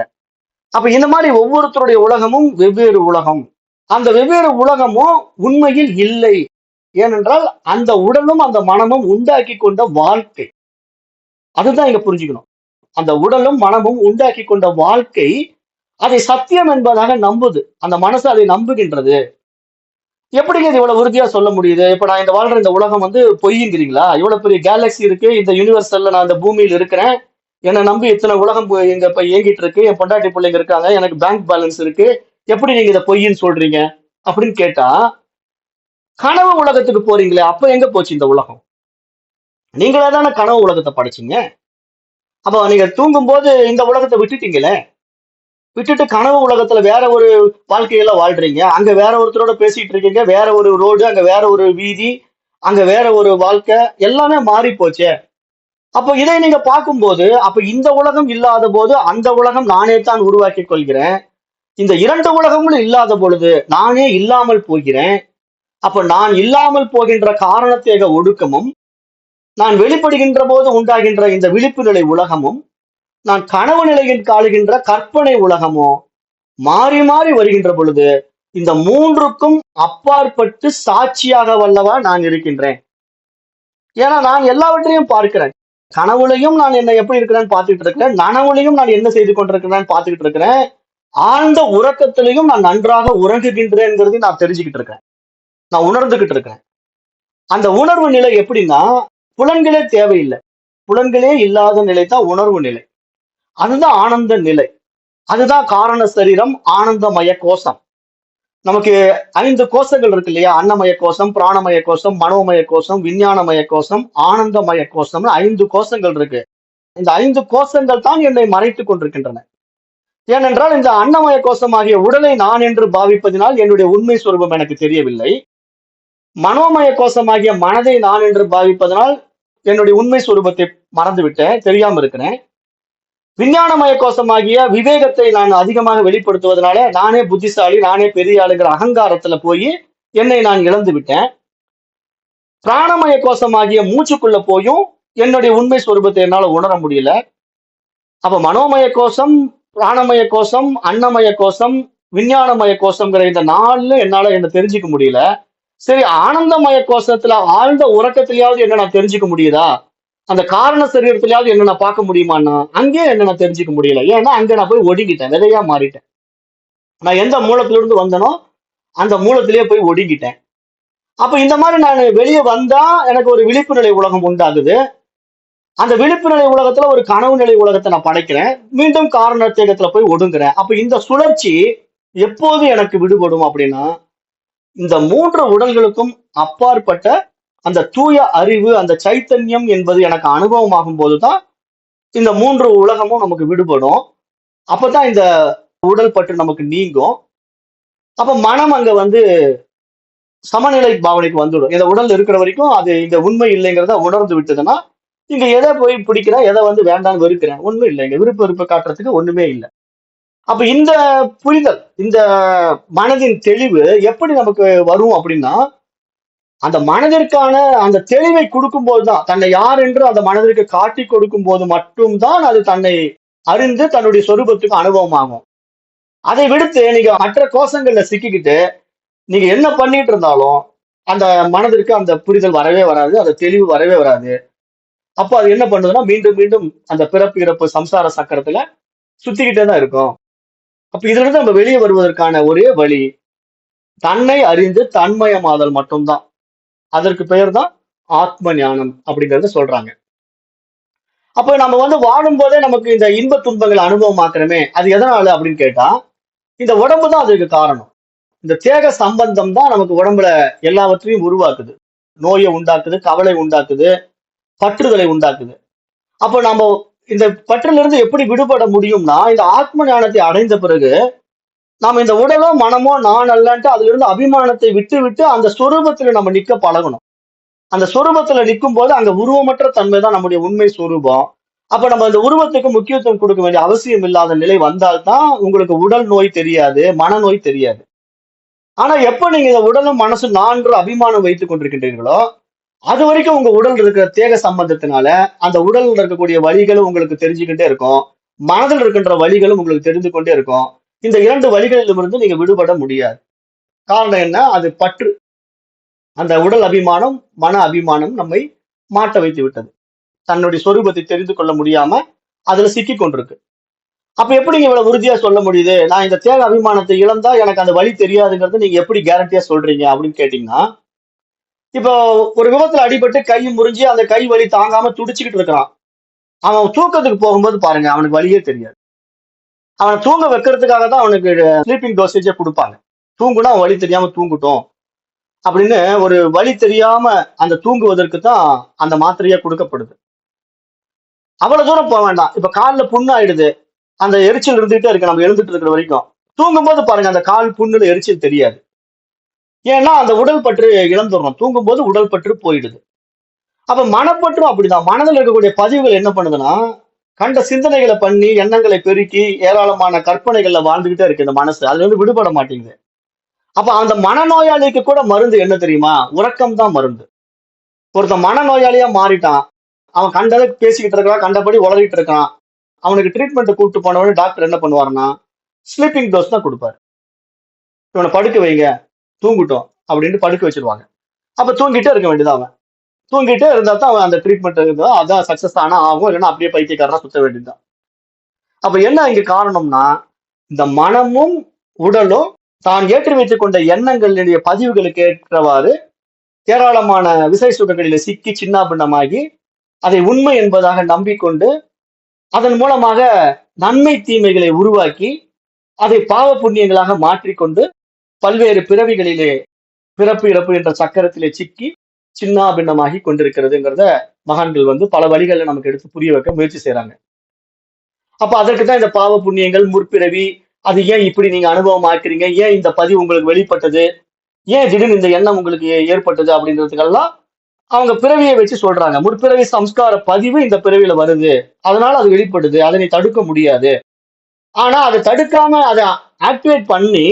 அப்ப இந்த மாதிரி ஒவ்வொருத்தருடைய உலகமும் வெவ்வேறு உலகம். அந்த வெவ்வேறு உலகமும் உண்மையில் இல்லை. ஏனென்றால் அந்த உடலும் அந்த மனமும் உண்டாக்கி கொண்ட வாழ்க்கை. அதுதான் இங்க புரிஞ்சுக்கணும். அந்த உடலும் மனமும் உண்டாக்கி கொண்ட வாழ்க்கை அதை சத்தியம் என்பதாக நம்புது. அந்த மனசு அதை நம்புகின்றது. எப்படிங்க இது இவ்வளவு உறுதியா சொல்ல முடியுது? இப்ப நான் இந்த வாழ்ற இந்த உலகம் பொய்யுங்கிறீங்களா? இவ்வளவு பெரிய கேலக்சி இருக்கு, இந்த யூனிவர்சல்ல நான் இந்த பூமியில் இருக்கிறேன், என்னை நம்பி இத்தனை உலகம் இங்க இப்ப இயங்கிட்டு இருக்கு, என் பொண்டாட்டி பிள்ளைங்க இருக்காங்க, எனக்கு பேங்க் பேலன்ஸ் இருக்கு, எப்படி நீங்க இதை பொய்ன்னு சொல்றீங்க அப்படின்னு கேட்டா, கனவு உலகத்துக்கு போறீங்களே, அப்ப எங்க போச்சு இந்த உலகம்? நீங்களே தானே கனவு உலகத்தை படைச்சீங்க. அப்ப நீங்க தூங்கும் போது இந்த உலகத்தை விட்டுட்டீங்களே, விட்டுட்டு கனவு உலகத்துல வேற ஒரு வாழ்க்கையில வாழ்றீங்க. அங்க வேற ஒருத்தரோட பேசிட்டு இருக்கீங்க, வேற ஒரு ரோடு, அங்க வேற ஒரு வீதி, அங்க வேற ஒரு வாழ்க்கை, எல்லாமே மாறி போச்சே. அப்போ இதை நீங்க பார்க்கும்போது, அப்ப இந்த உலகம் இல்லாத போது அந்த உலகம் நானே தான் உருவாக்கி கொள்கிறேன். இந்த இரண்டு உலகங்களும் இல்லாத பொழுது நானே இல்லாமல் போகிறேன். அப்ப நான் இல்லாமல் போகின்ற காரணத்தேக ஒடுக்கமும், நான் வெளிப்படுகின்ற போது உண்டாகின்ற இந்த விழிப்பு நிலை உலகமும், நான் கனவு நிலையில் காணுகின்ற கற்பனை உலகமோ மாறி மாறி வருகின்ற பொழுது இந்த மூன்றுக்கும் அப்பாற்பட்டு சாட்சியாக வல்லவா நான் இருக்கின்றேன். ஏன்னா நான் எல்லாவற்றையும் பார்க்கிறேன். கனவுலையும் நான் என்ன எப்படி இருக்கிறேன்னு பார்த்துக்கிட்டு இருக்கிறேன், நனவுலையும் நான் என்ன செய்து கொண்டிருக்கிறேன்னு பார்த்துக்கிட்டு இருக்கிறேன், ஆழ்ந்த உறக்கத்திலையும் நான் நன்றாக உறங்குகின்றேங்கிறது நான் தெரிஞ்சுக்கிட்டு இருக்கிறேன், நான் உணர்ந்துகிட்டு இருக்கிறேன். அந்த உணர்வு நிலை எப்படின்னா, புலன்களே தேவையில்லை. புலன்களே இல்லாத நிலை தான் உணர்வு நிலை. அதுதான் ஆனந்த நிலை. அதுதான் காரண சரீரம், ஆனந்தமய கோஷம். நமக்கு 5 கோஷங்கள் இருக்கு இல்லையா? அன்னமய கோஷம், பிராணமய கோஷம், மனோமய கோஷம், விஞ்ஞானமய கோஷம், ஆனந்தமய கோஷம்னு 5 கோஷங்கள் இருக்கு. இந்த 5 கோஷங்கள் தான் என்னை மறைத்துக் கொண்டிருக்கின்றன. ஏனென்றால் இந்த அன்னமய கோஷமாகிய உடலை நான் என்று பாவிப்பதினால் என்னுடைய உண்மை சுரூபம் எனக்கு தெரியவில்லை. மனோமய கோஷமாகிய மனதை நான் என்று பாவிப்பதனால் என்னுடைய உண்மை சுரூபத்தை மறந்துவிட்டேன், தெரியாம இருக்கிறேன். விஞ்ஞானமய கோஷமாகிய விவேகத்தை நான் அதிகமாக வெளிப்படுத்துவதனால நானே புத்திசாலி, நானே பெரிய ஆளுங்கிற அகங்காரத்துல போய் என்னை நான் இழந்து விட்டேன். பிராணமய கோஷமாகிய மூச்சுக்குள்ள போயும் என்னுடைய உண்மை ஸ்வரூபத்தை என்னால உணர முடியல. அப்ப மனோமய கோஷம், பிராணமய கோஷம், அன்னமய கோஷம், விஞ்ஞானமய கோஷம்ங்கிற இந்த 4 என்னால என்ன தெரிஞ்சுக்க முடியல. சரி, ஆனந்தமய கோஷத்துல ஆழ்ந்த உறக்கத்திலேயாவது என்ன நான் தெரிஞ்சுக்க முடியுதா? அந்த காரண சரீரத்திலேயாவது என்ன நான் பார்க்க முடியுமான்னா, அங்கே என்ன நான் தெரிஞ்சுக்க முடியல. ஏன்னா அங்க நான் போய் ஒடுங்கிட்டேன், விதையா மாறிட்டேன். நான் எந்த மூலத்துல இருந்து வந்தனோ அந்த மூலத்திலேயே போய் ஒடுங்கிட்டேன். அப்ப இந்த மாதிரி நான் வெளியே வந்தா எனக்கு ஒரு விழிப்பு நிலை உலகம் உண்டாகுது. அந்த விழிப்பு நிலை உலகத்துல ஒரு கனவு நிலை உலகத்தை நான் படைக்கிறேன், மீண்டும் காரண தேகத்துல போய் ஒடுங்குறேன். அப்ப இந்த சுழற்சி எப்போது எனக்கு விடுபடும் அப்படின்னா, இந்த 3 உடல்களுக்கும் அப்பாற்பட்ட அந்த தூய அறிவு, அந்த சைத்தன்யம் என்பது எனக்கு அனுபவமாகும் போதுதான் இந்த 3 உலகமும் நமக்கு விடுபடும். அப்பதான் இந்த உடல் பற்று நமக்கு நீங்கும். அப்ப மனம் அங்க சமநிலை பாவனைக்கு வந்துடும். இந்த உடல் இருக்கிற வரைக்கும் அது இந்த உண்மை இல்லைங்கிறத உணர்ந்து விட்டதுன்னா, இங்க எதை போய் பிடிக்கிறேன், எதை வேண்டாம்னு வெறுக்கிறேன், ஒண்ணும் இல்லைங்க. விருப்ப வெறுப்பை காட்டுறதுக்கு ஒண்ணுமே இல்லை. அப்ப இந்த புரிதல், இந்த மனதின் தெளிவு எப்படி நமக்கு வரும் அப்படின்னா, அந்த மனதிற்கான அந்த தெளிவை கொடுக்கும் போதுதான், தன்னை யார் என்று அந்த மனதிற்கு காட்டி கொடுக்கும் போது மட்டும்தான் அது தன்னை அறிந்து தன்னுடைய சொரூபத்துக்கு அனுபவமாகும். அதை விடுத்து நீங்க மற்ற கோஷங்கள்ல சிக்கிக்கிட்டு நீங்க என்ன பண்ணிட்டு இருந்தாலும் அந்த மனதிற்கு அந்த புரிதல் வரவே வராது, அந்த தெளிவு வரவே வராது. அப்ப அது என்ன பண்ணுதுன்னா, மீண்டும் மீண்டும் அந்த பிறப்பு இறப்பு சம்சார சக்கரத்துல சுத்திக்கிட்டே தான் இருக்கும். அப்ப இதுல இருந்து நம்ம வெளியே வருவதற்கான ஒரே வழி, தன்னை அறிந்து தன்மயமாதல் மட்டும்தான். அதற்கு பெயர் தான் ஆத்ம ஞானம் அப்படிங்கறத சொல்றாங்க. அப்ப நம்ம வந்து வாழும்போதே நமக்கு இந்த இன்ப துன்பங்களை அனுபவமாக்குறோமே, அது எதனால அப்படின்னு கேட்டா, இந்த உடம்பு தான் அதுக்கு காரணம். இந்த தேக சம்பந்தம் தான் நமக்கு உடம்புல எல்லாவற்றையும் உருவாக்குது. நோயை உண்டாக்குது, கவலை உண்டாக்குது, பற்றுதலை உண்டாக்குது. அப்ப நம்ம இந்த பற்றிலிருந்து எப்படி விடுபட முடியும்னா, இந்த ஆத்ம ஞானத்தை அடைந்த பிறகு நாம இந்த உடலோ மனமோ நான் அல்லன்ட்டு அதுல இருந்து அபிமானத்தை விட்டு விட்டு அந்த சொரூபத்துல நம்ம நிக்க பழகணும். அந்த சொரூபத்துல நிற்கும் போது அங்க உருவமற்ற தன்மை தான் நம்முடைய உண்மை சொரூபம். அப்ப நம்ம அந்த உருவத்துக்கு முக்கியத்துவம் கொடுக்க வேண்டிய அவசியம் இல்லாத நிலை வந்தால்தான் உங்களுக்கு உடல் நோய் தெரியாது, மனநோய் தெரியாது. ஆனா எப்ப நீங்க இந்த உடலும் மனசு நான்கு அபிமானம் வைத்துக் கொண்டிருக்கின்றீர்களோ, அது வரைக்கும் உங்க உடல் இருக்கிற தேக சம்பந்தத்தினால அந்த உடல்ல இருக்கக்கூடிய வலிகளும் உங்களுக்கு தெரிஞ்சுக்கிட்டே இருக்கும். மனதில் இருக்கின்ற வலிகளும் உங்களுக்கு தெரிந்து கொண்டே இருக்கும். இந்த 2 வலிகளிலிருந்து நீங்க விடுபட முடியாது. காரணம் என்ன? அது பற்று. அந்த உடல் அபிமானம், மன அபிமானம் நம்மை மாட்ட வைத்து விட்டது. தன்னுடைய சொரூபத்தை தெரிந்து கொள்ள முடியாம அதுல சிக்கிக் கொண்டிருக்கு. அப்ப எப்படிங்க இவ்வளவு உறுதியா சொல்ல முடியுது? நான் இந்த தேக அபிமானத்தை இழந்தா எனக்கு அந்த வலி தெரியாதுங்கிறது நீங்க எப்படி கேரண்டியா சொல்றீங்க அப்படின்னு கேட்டீங்கன்னா, இப்போ ஒரு விபத்துல அடிபட்டு கை முறிஞ்சு அந்த கை வலி தாங்காம துடிச்சுக்கிட்டு இருக்கிறான். அவன் தூக்கத்துக்கு போகும்போது பாருங்க அவனுக்கு வலியே தெரியாது. அவனை தூங்க வைக்கிறதுக்காக தான் அவனுக்கு ஸ்லீப்பிங் டோசேஜே கொடுப்பாங்க. தூங்குனா அவன் வலி தெரியாம தூங்கட்டும் அப்படின்னு ஒரு வலி தெரியாம அந்த தூங்குவதற்கு தான் அந்த மாத்திரையே கொடுக்கப்படுது. அவ்வளவு தூரம் போக வேண்டாம். இப்ப கால்ல புண்ணு ஆயிடுது. அந்த எரிச்சல் இருந்துகிட்டே இருக்கு நம்ம எழுந்துட்டு இருக்கிற வரைக்கும். தூங்கும்போது பாருங்க அந்த கால் புண்ணுல எரிச்சல் தெரியாது. ஏன்னா அந்த உடல் பற்று இழந்துடுறோம். தூங்கும்போது உடல் பற்று போயிடுது. அப்ப மனப்பற்றும் அப்படிதான். மனதில் இருக்கக்கூடிய பதிவுகள் என்ன பண்ணுதுன்னா, கண்ட சிந்தனைகளை பண்ணி, எண்ணங்களை பெருக்கி, ஏராளமான கற்பனைகள்ல வாழ்ந்துகிட்டே இருக்கு இந்த மனசு. அதுல இருந்து விடுபட மாட்டேங்குது. அப்ப அந்த மனநோயாளிக்கு கூட மருந்து என்ன தெரியுமா? உறக்கம் தான் மருந்து. ஒருத்தன் மனநோயாளியா மாறிட்டான். அவன் கண்டதை பேசிக்கிட்டு இருக்கான், கண்டபடி உளறிட்டு இருக்கான். அவனுக்கு ட்ரீட்மெண்ட் கூப்பிட்டு போனவொடனே டாக்டர் என்ன பண்ணுவாருன்னா, ஸ்லீப்பிங் டோஸ் தான் கொடுப்பாரு. இவனை படுக்க வைங்க, தூங்கட்டும் அப்படின்ட்டு படுக்க வச்சிருவாங்க. அப்ப தூங்கிட்டே இருக்க வேண்டியது அவன். தூங்கிட்டே இருந்தா தான் அவன் அந்த ட்ரீட்மெண்ட் இருந்தா அதான் சக்சஸ் ஆனா ஆகும், இல்லைன்னா அப்படியே பைத்தியக்காரனா சுத்த வேண்டியதுதான். அப்ப என்ன இங்க காரணம்னா, இந்த மனமும் உடலும் தான் ஏற்றி வைத்துக் கொண்ட எண்ணங்களுடைய பதிவுகளுக்கு ஏற்றவாறு ஏராளமான விசை சுகங்களில சிக்கி சின்னாபின்னமாகி அதை உண்மை என்பதாக நம்பிக்கொண்டு அதன் மூலமாக நன்மை தீமைகளை உருவாக்கி அதை பாவ புண்ணியங்களாக மாற்றிக்கொண்டு பல்வேறு பிறவிகளிலே பிறப்பு இறப்பு என்ற சக்கரத்திலே சிக்கி சின்னாபின்னமாகி கொண்டிருக்கிறதுங்கிறத மகான்கள் வந்து பல வழிகளில் நமக்கு எடுத்து புரிய வைக்க முயற்சி செய்யறாங்க. அப்ப அதற்கு தான் இந்த பாவ புண்ணியங்கள் முற்பிறவி, அது ஏன் இப்படி நீங்க அனுபவம் ஆக்குறீங்க, ஏன் இந்த பதிவு உங்களுக்கு வெளிப்பட்டது, ஏன் திடீர்னு இந்த எண்ணம் உங்களுக்கு ஏற்பட்டது அப்படின்றதுக்கெல்லாம் அவங்க பிறவியை வச்சு சொல்றாங்க. முற்பிறவி சம்ஸ்கார பதிவு இந்த பிறவியில வருது, அதனால அது வெளிப்படுது, அதனை தடுக்க முடியாது. ஆனா அதை தடுக்காம அதை ஆக்டிவேட் பண்ணி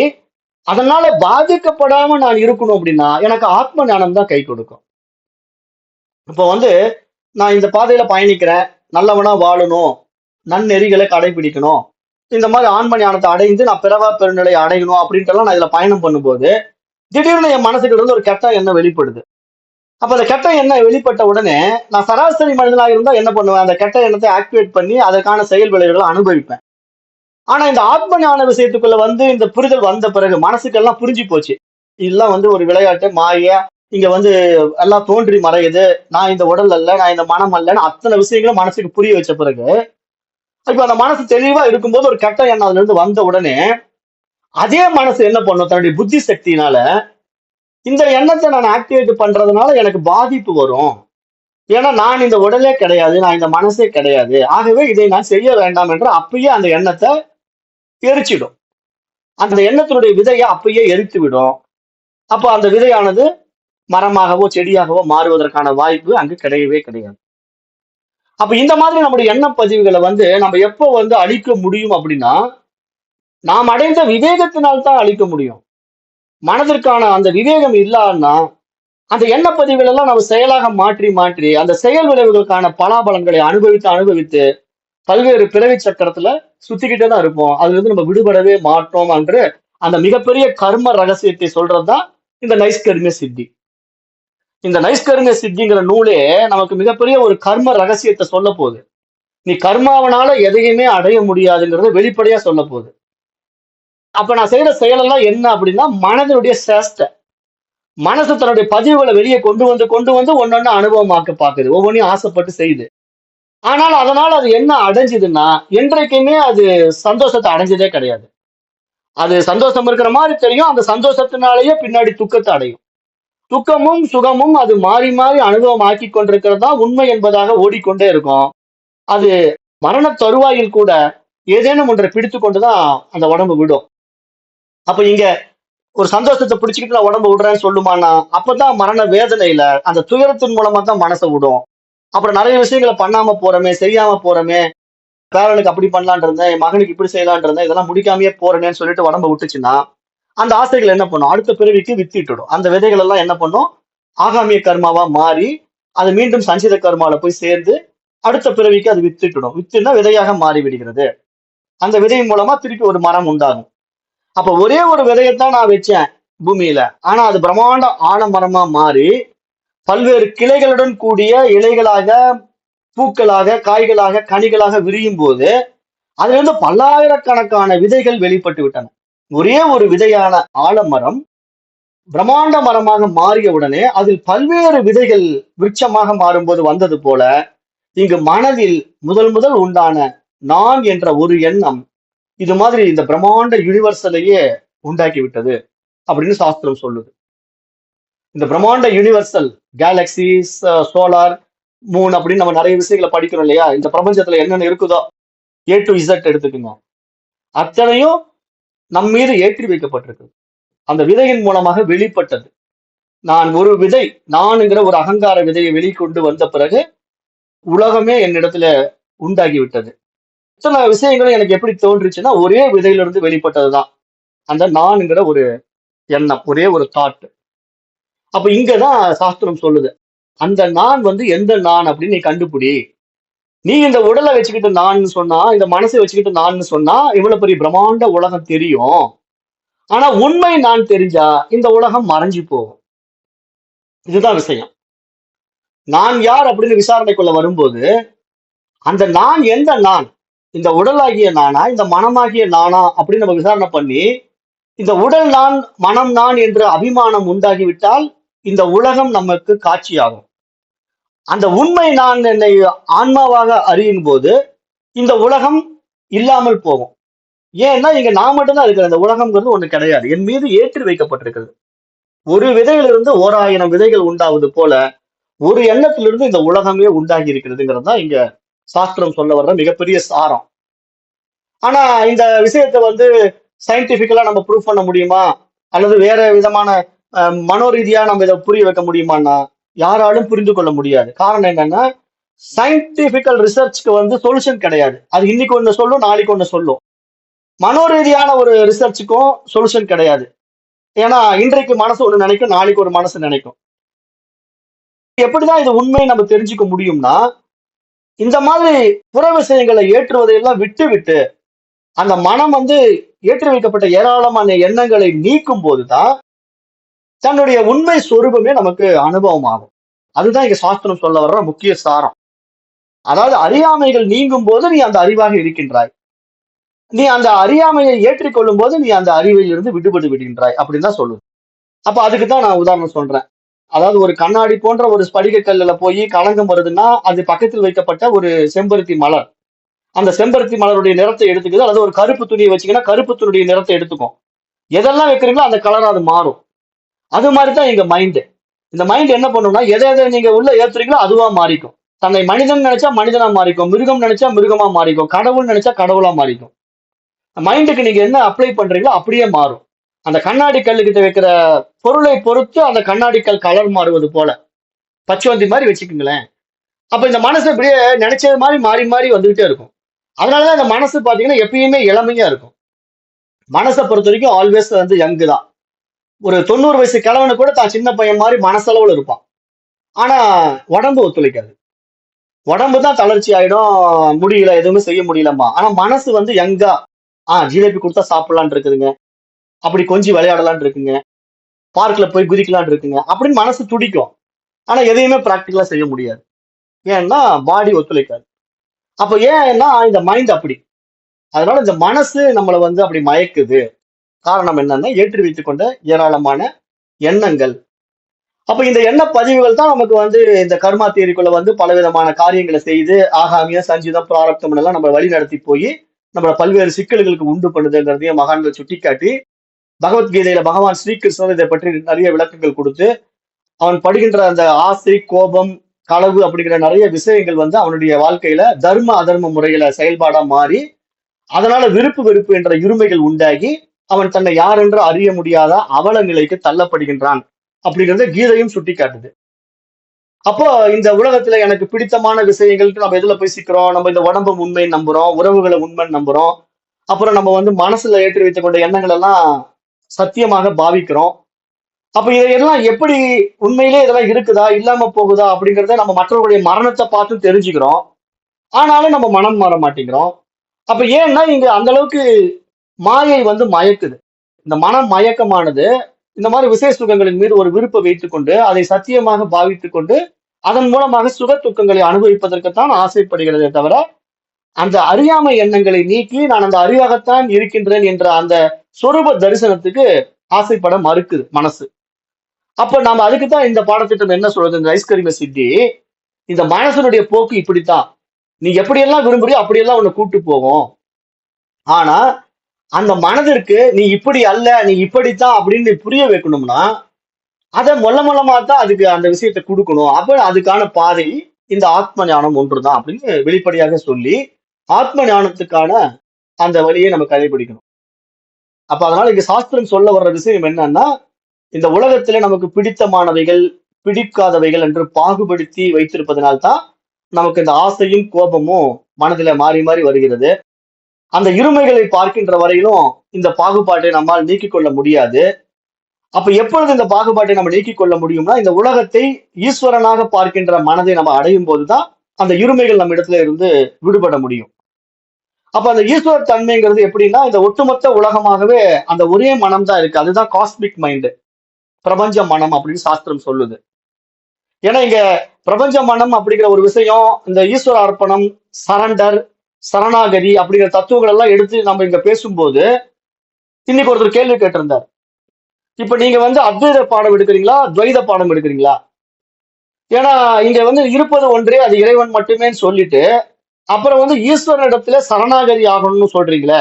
அதனால பாதிக்கப்படாம நான் இருக்கணும் அப்படின்னா எனக்கு ஆத்ம ஞானம் தான் கை கொடுக்கும். இப்போ வந்து நான் இந்த பாதையில பயணிக்கிறேன், நல்லவனா வாழணும், நன்னெறிகளை கடைபிடிக்கணும், இந்த மாதிரி ஆன்ம ஞானத்தை அடைந்து நான் பிறவா பெருநிலை அடையணும் அப்படின்ட்டு எல்லாம் நான் இதுல பயணம் பண்ணும்போது திடீர்னு என் மனசுக்கு இருந்து ஒரு கெட்ட எண்ணம் வெளிப்படுது. அப்ப அந்த கெட்ட எண்ணம் வெளிப்பட்ட உடனே நான் சராசரி மனிதனாக இருந்தா என்ன பண்ணுவேன்? அந்த கெட்ட எண்ணத்தை ஆக்டிவேட் பண்ணி அதற்கான செயல் விளைவுகளை அனுபவிப்பேன். ஆனா இந்த ஆத்ம ஞான விஷயத்துக்குள்ள வந்து இந்த புரிதல் வந்த பிறகு மனசுக்கெல்லாம் புரிஞ்சு போச்சு. இதெல்லாம் வந்து ஒரு விளையாட்டு, மாயா, இங்க வந்து எல்லாம் தோன்றி மறையுது, நான் இந்த உடல் அல்ல, நான் இந்த மனம் அல்லன்னு அத்தனை விஷயங்களும் மனசுக்கு புரிய வச்ச பிறகு இப்ப அந்த மனசு தெளிவா இருக்கும்போது ஒரு கெட்ட எண்ணம் அதுல இருந்து வந்த உடனே அதே மனசு என்ன பண்ணும்? தன்னுடைய புத்தி சக்தியினால இந்த எண்ணத்தை நான் ஆக்டிவேட் பண்றதுனால எனக்கு பாதிப்பு வரும். ஏன்னா நான் இந்த உடலே கிடையாது, நான் இந்த மனசே கிடையாது, ஆகவே இதை நான் செய்ய வேண்டாம் என்று அப்பயே அந்த எண்ணத்தை எரிச்சிடும். அந்த எண்ணத்தினுடைய விதையை அப்பயே எரித்து விடும். அப்ப அந்த விதையானது மரமாகவோ செடியாகவோ மாறுவதற்கான வாய்ப்பு அங்கு கிடையவே கிடையாது. அப்ப இந்த மாதிரி நம்முடைய எண்ண பதிவுகளை வந்து நம்ம எப்போ வந்து அழிக்க முடியும் அப்படின்னா, நாம் அடைந்த விவேகத்தினால் தான் அழிக்க முடியும். மனதிற்கான அந்த விவேகம் இல்லான்னா அந்த எண்ண பதிவுகள் எல்லாம் நம்ம செயலாக மாற்றி மாற்றி அந்த செயல் விளைவுகளுக்கான பலாபலன்களை அனுபவித்து அனுபவித்து பல்வேறு பிறவி சக்கரத்துல சுத்திக்கிட்டே தான் இருப்போம். அதுல இருந்து நம்ம விடுபடவே மாட்டோம் என்று அந்த மிகப்பெரிய கர்ம ரகசியத்தை சொல்றதுதான் இந்த நைஷ்கர்மிய சித்தி. இந்த நைஷ்கர்மிய சித்திங்கிற நூலே நமக்கு மிகப்பெரிய ஒரு கர்ம ரகசியத்தை சொல்ல போகுது. நீ கர்மாவனால எதையுமே அடைய முடியாதுங்கிறத வெளிப்படையா சொல்ல போகுது. அப்ப நான் செய்யற செயலெல்லாம் என்ன அப்படின்னா மனதினுடைய சேஷ்டை. மனசு தன்னுடைய பதிவுகளை வெளியே கொண்டு வந்து ஒன்னொன்னு அனுபவமாக்க பாக்குது, ஒவ்வொன்றையும் ஆசைப்பட்டு செய்யுது. ஆனால் அதனால அது என்ன அடைஞ்சதுன்னா என்றைக்குமே அது சந்தோஷத்தை அடைஞ்சதே கிடையாது. அது சந்தோஷம் இருக்கிற மாதிரி தெரியும், அந்த சந்தோஷத்தினாலேயே பின்னாடி துக்கத்தை அடையும். துக்கமும் சுகமும் அது மாறி மாறி அனுபவம் ஆக்கி கொண்டிருக்கிறது தான் உண்மை என்பதாக ஓடிக்கொண்டே இருக்கும். அது மரண தருவாயில் கூட ஏதேனும் ஒன்றை பிடித்து கொண்டுதான் அந்த உடம்பு விடும். அப்ப இங்க ஒரு சந்தோஷத்தை பிடிச்சுக்கிட்டு நான் உடம்பு விடுறேன்னு சொல்லுமானா, அப்பதான் மரண வேதனையில அந்த துயரத்தின் மூலமா தான் மனசை விடும். அப்புறம் நிறைய விஷயங்களை பண்ணாம போறோமே, செய்யாம போறோமே, பேரனுக்கு அப்படி பண்ணலான் இருந்தேன், என் மகனுக்கு இப்படி செய்யலான் இருந்தேன், இதெல்லாம் முடிக்காமயே போறேன்னு சொல்லிட்டு உடம்ப விட்டுச்சுன்னா, அந்த ஆசைகள் என்ன பண்ணும், அடுத்த பிறவிக்கு வித்திட்டுடும். அந்த விதைகள் எல்லாம் என்ன பண்ணும், ஆகாமிய கர்மாவா மாறி அது மீண்டும் சஞ்சித கர்மால போய் சேர்ந்து அடுத்த பிறவிக்கு அது வித்திட்டுடும். வித்துன்னா விதையாக மாறி விடுகிறது. அந்த விதையின் மூலமா திருப்பி ஒரு மரம் உண்டாகும். அப்ப ஒரே ஒரு விதையத்தான் நான் வச்சேன் பூமியில, ஆனா அது பிரம்மாண்ட ஆலமரமா மாறி பல்வேறு கிளைகளுடன் கூடிய இலைகளாக, பூக்களாக, காய்களாக, கனிகளாக விரியும் போது அதுல இருந்து பல்லாயிரக்கணக்கான விதைகள் வெளிப்பட்டு விட்டன. ஒரே ஒரு விதையான ஆலமரம் பிரம்மாண்ட மரமாக மாறிய உடனே அதில் பல்வேறு விதைகள் விருட்சமாக மாறும்போது வந்தது போல, இங்கு மனதில் முதல் முதல் உண்டான நான் என்ற ஒரு எண்ணம் இது மாதிரி இந்த பிரம்மாண்ட யூனிவர்சலையே உண்டாக்கி விட்டது அப்படின்னு சாஸ்திரம் சொல்லுது. இந்த பிரம்மாண்ட யூனிவர்சல், கேலக்சிஸ், சோலார், மூன் அப்படின்னு நம்ம நிறைய விஷயங்களை படிக்கிறோம் இல்லையா? இந்த பிரபஞ்சத்துல என்னென்ன இருக்குதோ ஏ டு இசட் எடுத்துக்குங்க, அத்தனையும் நம் மீது ஏற்றி வைக்கப்பட்டிருக்கு. அந்த விதையின் மூலமாக வெளிப்பட்டது. நான் ஒரு விதை, நான்ங்கிற ஒரு அகங்கார விதையை வெளிக்கொண்டு வந்த பிறகு உலகமே என்னிடத்துல உண்டாகி விட்டது. சில விஷயங்களும் எனக்கு எப்படி தோன்றுச்சுன்னா ஒரே விதையிலிருந்து வெளிப்பட்டதுதான் அந்த நான்ங்கிற ஒரு எண்ணம், ஒரே ஒரு தாட். அப்ப இங்கதான் சாஸ்திரம் சொல்லுது, அந்த நான் வந்து எந்த நான் அப்படின்னு நீ கண்டுபிடி. நீ இந்த உடலை வச்சுக்கிட்டு நான் சொன்னா, இந்த மனசை வச்சுக்கிட்டு நான் சொன்னா இவ்வளவு பெரிய பிரம்மாண்ட உலகம் தெரியும். ஆனா உண்மை நான் தெரிஞ்சா இந்த உலகம் மறைஞ்சு போகும். இதுதான் விஷயம். நான் யார் அப்படின்னு விசாரணைக்குள்ள வரும்போது அந்த நான் எந்த நான், இந்த உடலாகிய நானா, இந்த மனமாகிய நானா அப்படின்னு நம்ம விசாரணை பண்ணி இந்த உடல் நான் மனம் நான் என்ற அபிமானம் உண்டாகிவிட்டால் இந்த உலகம் நமக்கு காட்சியாகும். அந்த உண்மை நான் என்னை ஆன்மாவாக அறியும் போது இந்த உலகம் இல்லாமல் போகும். ஏன்னா இங்க நான் மட்டும்தான் இருக்கிறேன், இந்த உலகம்ங்கிறது ஒண்ணு கிடையாது, என் மீது ஏற்றி வைக்கப்பட்டிருக்கிறது. ஒரு விதையிலிருந்து 1000 விதைகள் உண்டாவது போல ஒரு எண்ணத்திலிருந்து இந்த உலகமே உண்டாகி இருக்கிறதுங்கிறது தான் இங்க சாஸ்திரம் சொல்ல வர்ற மிகப்பெரிய சாரம். ஆனா இந்த விஷயத்தை வந்து சயின்டிபிக்கலா நம்ம ப்ரூவ் பண்ண முடியுமா, அல்லது வேற விதமான மனோரீதியா நம்ம இதை புரிய வைக்க முடியுமான்னா யாராலும் புரிந்து கொள்ள முடியாது. காரணம் என்னன்னா சயின்டிபிக்கல் ரிசர்ச்க்கு வந்து சொல்யூஷன் கிடையாது. அது இன்னைக்கு ஒண்ணு சொல்லும், நாளைக்கு ஒண்ணு சொல்லும். மனோரீதியான ஒரு ரிசர்ச்சுக்கும் சொல்யூஷன் கிடையாது. ஏன்னா இன்றைக்கு மனசு ஒண்ணு நினைக்கும், நாளைக்கு ஒரு மனசு நினைக்கும். எப்படிதான் இது உண்மை நம்ம தெரிஞ்சுக்க முடியும்னா இந்த மாதிரி புற விஷயங்களை ஏற்றுவதையெல்லாம் விட்டு விட்டு அந்த மனம் வந்து ஏற்றி வைக்கப்பட்ட ஏராளமான எண்ணங்களை நீக்கும் போதுதான் தன்னுடைய உண்மை சொரூபமே நமக்கு அனுபவம் ஆகும். அதுதான் இங்க சாஸ்திரம் சொல்ல வர்ற முக்கிய சாரம். அதாவது அறியாமைகள் நீங்கும் போது நீ அந்த அறிவாக இருக்கின்றாய், நீ அந்த அறியாமையை ஏற்றிக்கொள்ளும் போது நீ அந்த அறிவில் இருந்து விடுபட்டு விடுகின்றாய் அப்படின்னு தான் சொல்லுது. அப்ப அதுக்குதான் நான் உதாரணம் சொல்றேன். அதாவது ஒரு கண்ணாடி போன்ற ஒரு ஸ்படிக கல்லுல போய் களங்கம் வருதுன்னா அது பக்கத்தில் வைக்கப்பட்ட ஒரு செம்பருத்தி மலர், அந்த செம்பருத்தி மலருடைய நிறத்தை எடுத்துக்குது. அல்லது ஒரு கருப்பு துணியை வச்சுக்கினா கருப்பு துணியுடைய நிறத்தை எடுத்துக்கும். எதெல்லாம் வைக்கிறீங்களோ அந்த கலரா அது மாறும். அது மாதிரிதான் எங்க மைண்டு. இந்த மைண்ட் என்ன பண்ணும்னா எதை எதை நீங்க உள்ள ஏத்துறீங்களோ அதுவா மாறிக்கும். தன்னை மனிதன் நினைச்சா மனிதனா மாறிக்கும், மிருகம் நினைச்சா மிருகமா மாறிக்கும், கடவுள் நினைச்சா கடவுளா மாறிக்கும். மைண்டுக்கு நீங்க என்ன அப்ளை பண்றீங்களோ அப்படியே மாறும். அந்த கண்ணாடி கல்லுகிட்ட வைக்கிற பொருளை பொறுத்து அந்த கண்ணாடி கல் கலர் மாறுவது போல பச்சுவந்தி மாதிரி வச்சுக்கோங்களேன். அப்ப இந்த மனசு இப்படியே நினைச்சது மாதிரி மாறி மாறி வந்துகிட்டே இருக்கும். அதனாலதான் இந்த மனசு பாத்தீங்கன்னா எப்பயுமே இளமையா இருக்கும். மனசை பொறுத்த வரைக்கும் ஆல்வேஸ் வந்து யங்கு தான். ஒரு 90 வயசு கிழவனு கூட தான் சின்ன பையன் மாதிரி மனசளவுல இருப்பான். ஆனா உடம்பு ஒத்துழைக்காது. உடம்பு தான் தளர்ச்சி ஆயிடும், முடியல, எதுவுமே செய்ய முடியலம்மா. ஆனா மனசு வந்து யங்கா, ஜிலேபி கொடுத்தா சாப்பிடலான் இருக்குதுங்க, அப்படி கொஞ்சம் விளையாடலான் இருக்குங்க, பார்க்ல போய் குதிக்கலான் இருக்குங்க அப்படின்னு மனசு துடிக்கும். ஆனா எதையுமே பிராக்டிகலா செய்ய முடியாது. ஏன்னா பாடி ஒத்துழைக்காது. அப்ப ஏன்னா இந்த மைண்ட் அப்படி. அதனால இந்த மனசு நம்மளை வந்து அப்படி மயக்குது. காரணம் என்னன்னா ஏற்றி வைத்துக் கொண்ட ஏராளமான எண்ணங்கள். அப்ப இந்த எண்ண பதிவுகள் தான் நமக்கு வந்து இந்த கர்மா தியரிக்குள்ள வந்து பலவிதமான காரியங்களை செய்து ஆகாமியம், சஞ்சிதம், பிராரப்தம் எல்லாம் நம்ம வழி நடத்தி போய் நம்மள பல்வேறு சிக்கல்களுக்கு உண்டு பண்ணுதுங்கிறதையும் மகான்கள் சுட்டிக்காட்டி, பகவத்கீதையில பகவான் ஸ்ரீகிருஷ்ணர் இதை பற்றி நிறைய விளக்கங்கள் கொடுத்து, அவன் படுகின்ற அந்த ஆசை, கோபம், களவு அப்படிங்கிற நிறைய விஷயங்கள் வந்து அவனுடைய வாழ்க்கையில தர்ம அதர்ம முறையில செயல்பாடா மாறி, அதனால விருப்பு வெறுப்பு என்ற இருமைகள் உண்டாகி அவன் தன்னை யார் என்று அறிய முடியாத அவல நிலைக்கு தள்ளப்படுகின்றான் அப்படிங்கறத கீதையும் சுட்டி காட்டுது. அப்போ இந்த உலகத்துல எனக்கு பிடித்தமான விஷயங்களுக்கு நம்ம எதுல போய் சிக்கிறோம்? நம்ம இந்த உடம்பு உண்மை நம்புறோம், உறவுகளை உண்மை நம்புறோம். அப்புறம் நம்ம வந்து மனசுல ஏற்றி வைத்துக் கொண்ட எண்ணங்கள் எல்லாம் சத்தியமாக பாவிக்கிறோம். அப்ப இதையெல்லாம் எப்படி உண்மையிலே இதெல்லாம் இருக்குதா இல்லாம போகுதா அப்படிங்கறத நம்ம மற்றவர்களுடைய மரணத்தை பார்த்து தெரிஞ்சுக்கிறோம். ஆனாலும் நம்ம மனம் மாற மாட்டேங்கிறோம். அப்ப ஏன்னா இங்க அந்த அளவுக்கு மாயை வந்து மயக்குது. இந்த மனம் மயக்கமானது இந்த மாதிரி விசேஷ சுகங்களின் மீது ஒரு விருப்பை வைத்துக் கொண்டு அதை சத்தியமாக பாவித்துக் கொண்டு அதன் மூலமாக சுக துக்கங்களை அனுபவிப்பதற்குத்தான் ஆசைப்படுகிறதே தவிர அந்த அறியாமை எண்ணங்களை நீக்கி நான் அந்த அறிவாகத்தான் இருக்கின்றேன் என்ற அந்த சொரூப தரிசனத்துக்கு ஆசைப்பட மறுக்குது மனசு. அப்ப நாம அதுக்குத்தான் இந்த பாடத்திட்டம் என்ன சொல்றது, இந்த ஐஸ்கரிம சித்தி, இந்த மனசனுடைய போக்கு இப்படித்தான். நீ எப்படியெல்லாம் விரும்புறியோ அப்படியெல்லாம் உன்னை கூட்டு போகும். ஆனா அந்த மனதிற்கு நீ இப்படி அல்ல, நீ இப்படித்தான் அப்படின்னு புரிய வைக்கணும்னா அதை மொல்லமா தான் அதுக்கு அந்த விஷயத்தை கொடுக்கணும். அப்ப அதுக்கான பாதை இந்த ஆத்ம ஞானம் ஒன்றுதான் அப்படின்னு வெளிப்படையாக சொல்லி ஆத்ம ஞானத்துக்கான அந்த வழியை நம்ம கடைபிடிக்கணும். அப்ப அதனால இங்க சாஸ்திரம் சொல்ல வர்ற விஷயம் என்னன்னா, இந்த உலகத்துல நமக்கு பிடித்தமானவைகள் பிடிக்காதவைகள் என்று பாகுபடுத்தி வைத்திருப்பதனால்தான் நமக்கு இந்த ஆசையும் கோபமும் மனதில மாறி மாறி வருகிறது. அந்த இருமைகளை பார்க்கின்ற வரையிலும் இந்த பாகுபாட்டை நம்மால் நீக்கிக் கொள்ள முடியாது. அப்ப எப்பொழுது இந்த பாகுபாட்டை நம்ம நீக்கிக் கொள்ள முடியும்னா, இந்த உலகத்தை ஈஸ்வரனாக பார்க்கின்ற மனதை நம்ம அடையும் போதுதான் அந்த இருமைகள் நம்ம இடத்துல இருந்து விடுபட முடியும். அப்ப அந்த ஈஸ்வர தன்மைங்கிறது எப்படின்னா, இந்த ஒட்டுமொத்த உலகமாகவே அந்த ஒரே மனம் தான் இருக்கு. அதுதான் காஸ்மிக் மைண்ட், பிரபஞ்ச மனம் அப்படின்னு சாஸ்திரம் சொல்லுது. ஏன்னா இங்க பிரபஞ்ச மனம் அப்படிங்கிற ஒரு விஷயம், இந்த ஈஸ்வர அர்ப்பணம், சரண்டர், சரணாகதி அப்படிங்கிற தத்துவங்கள் எல்லாம் எடுத்து நம்ம இங்க பேசும்போது, இன்னைக்கு ஒருத்தர் கேள்வி கேட்டிருந்தார். இப்ப நீங்க வந்து அத்வைத பாடம் எடுக்கிறீங்களா, துவைத பாடம் எடுக்கிறீங்களா? ஏன்னா இங்க வந்து இருப்பது ஒன்றே, அது இறைவன் மட்டுமே சொல்லிட்டு அப்புறம் வந்து ஈஸ்வரனிடத்துல சரணாகதி ஆகணும்னு சொல்றீங்களே,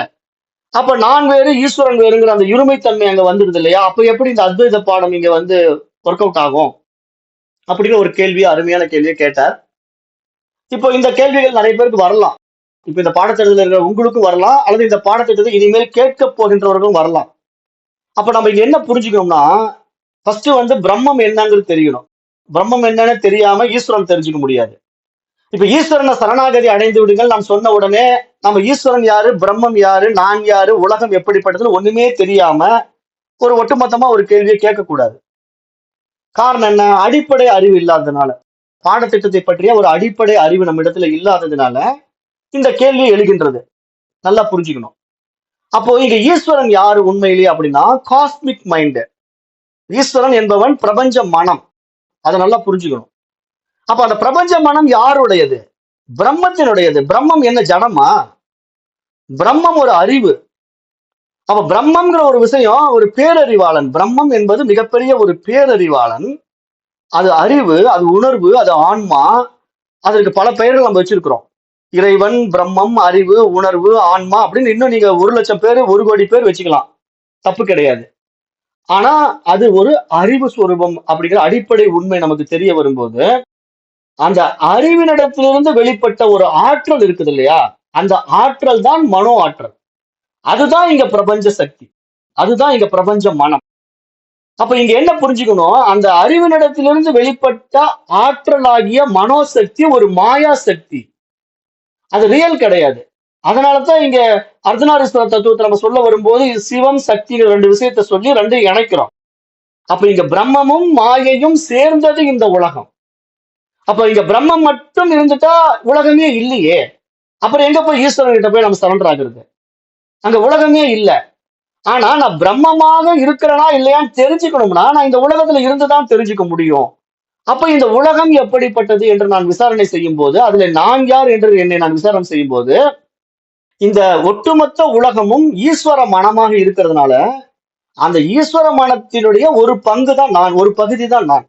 அப்ப நான் வேறு ஈஸ்வரன் வேறுங்கிற அந்த இருமைத்தன்மை அங்க வந்துடுது இல்லையா? அப்ப எப்படி இந்த அத்வைத பாடம் இங்க வந்து ஒர்க் அவுட் ஆகும் அப்படின்னு ஒரு கேள்வி, அருமையான கேள்வியை கேட்டார். இப்போ இந்த கேள்விகள் நிறைய பேருக்கு வரலாம். இப்ப இந்த பாடத்திட்டத்தில் இருக்கிற உங்களுக்கும் வரலாம், அல்லது இந்த பாடத்திட்டத்தை இனிமேல் கேட்க போகின்றவர்களும் வரலாம். அப்ப நம்ம இங்க என்ன புரிஞ்சுக்கணும்னா, ஃபர்ஸ்ட் வந்து பிரம்மம் என்னங்கிறது தெரியணும். பிரம்மம் என்னன்னு தெரியாம ஈஸ்வரன் தெரிஞ்சுக்க முடியாது. இப்ப ஈஸ்வரனை சரணாகதி அடைந்து விடுங்கள் நாம் சொன்ன உடனே நம்ம ஈஸ்வரன் யாரு, பிரம்மம் யாரு, நான் யாரு, உலகம் எப்படிப்பட்டதுன்னு ஒண்ணுமே தெரியாம ஒரு ஒட்டுமொத்தமா ஒரு கேள்வியை கேட்கக்கூடாது. காரணம் என்ன? அடிப்படை அறிவு இல்லாததுனால, பாடத்திட்டத்தை பற்றிய ஒரு அடிப்படை அறிவு நம்ம இடத்துல இல்லாததுனால இந்த கேள்வி எழுகின்றது. நல்லா புரிஞ்சுக்கணும். அப்போ இங்க ஈஸ்வரன் யாரு உண்மையிலேயே அப்படின்னா, காஸ்மிக் மைண்ட். ஈஸ்வரன் என்பவன் பிரபஞ்ச மனம். அதை நல்லா புரிஞ்சுக்கணும். அப்ப அந்த பிரபஞ்ச மனம் யாருடையது? பிரம்மத்தினுடையது. பிரம்மம் என்ன ஜடமா? பிரம்மம் ஒரு அறிவு. அப்ப பிரம்மம்ங்கிற ஒரு விஷயம் ஒரு பேரறிவாளன். பிரம்மம் என்பது மிகப்பெரிய ஒரு பேரறிவாளன். அது அறிவு, அது உணர்வு, அது ஆன்மா. அதற்கு பல பெயர்கள் நம்ம வச்சிருக்கிறோம். இறைவன், பிரம்மம், அறிவு, உணர்வு, ஆன்மா அப்படின்னு இன்னும் நீங்க 1,00,000 பேர் 1,00,00,000 பேர் வச்சுக்கலாம், தப்பு கிடையாது. ஆனா அது ஒரு அறிவு சுரூபம் அப்படிங்கிற அடிப்படை உண்மை நமக்கு தெரிய வரும்போது, அந்த அறிவினிடத்திலிருந்து வெளிப்பட்ட ஒரு ஆற்றல் இருக்குது இல்லையா, அந்த ஆற்றல் தான் மனோ ஆற்றல். அதுதான் இங்க பிரபஞ்ச சக்தி, அதுதான் இங்க பிரபஞ்ச மனம். அப்ப இங்க என்ன புரிஞ்சுக்கணும், அந்த அறிவினிடத்திலிருந்து வெளிப்பட்ட ஆற்றலாகிய மனோசக்தி ஒரு மாயா சக்தி, அது ரியல் கிடையாது. அதனாலதான் இங்க அர்த்தநாரீஸ்வர தத்துவத்தை நம்ம சொல்ல வரும்போது சிவம் சக்திங்கிற 2 விஷயத்த சொல்லி 2 இணைக்கிறோம். அப்ப இங்க பிரம்மமும் மாயையும் சேர்ந்தது இந்த உலகம். அப்ப இங்க பிரம்மம் மட்டும் இருந்துட்டா உலகமே இல்லையே. அப்புறம் எங்க போய் ஈஸ்வரன் கிட்ட போய் நம்ம சரண்டர் ஆகுறது? அங்க உலகமே இல்லை. ஆனா நான் பிரம்மமாக இருக்கிறனா இல்லையான்னு தெரிஞ்சுக்கணும்னா நான் இந்த உலகத்துல இருந்துதான் தெரிஞ்சுக்க முடியும். அப்ப இந்த உலகம் எப்படிப்பட்டது என்று நான் விசாரணை செய்யும் போது, அதுல நான் யார் என்று என்னை நான் விசாரணை செய்யும் போது, இந்த ஒட்டுமொத்த உலகமும் ஈஸ்வர மனமாக இருக்கிறதுனால அந்த ஈஸ்வர மனத்தினுடைய ஒரு பங்கு தான் நான், ஒரு பகுதி தான் நான்.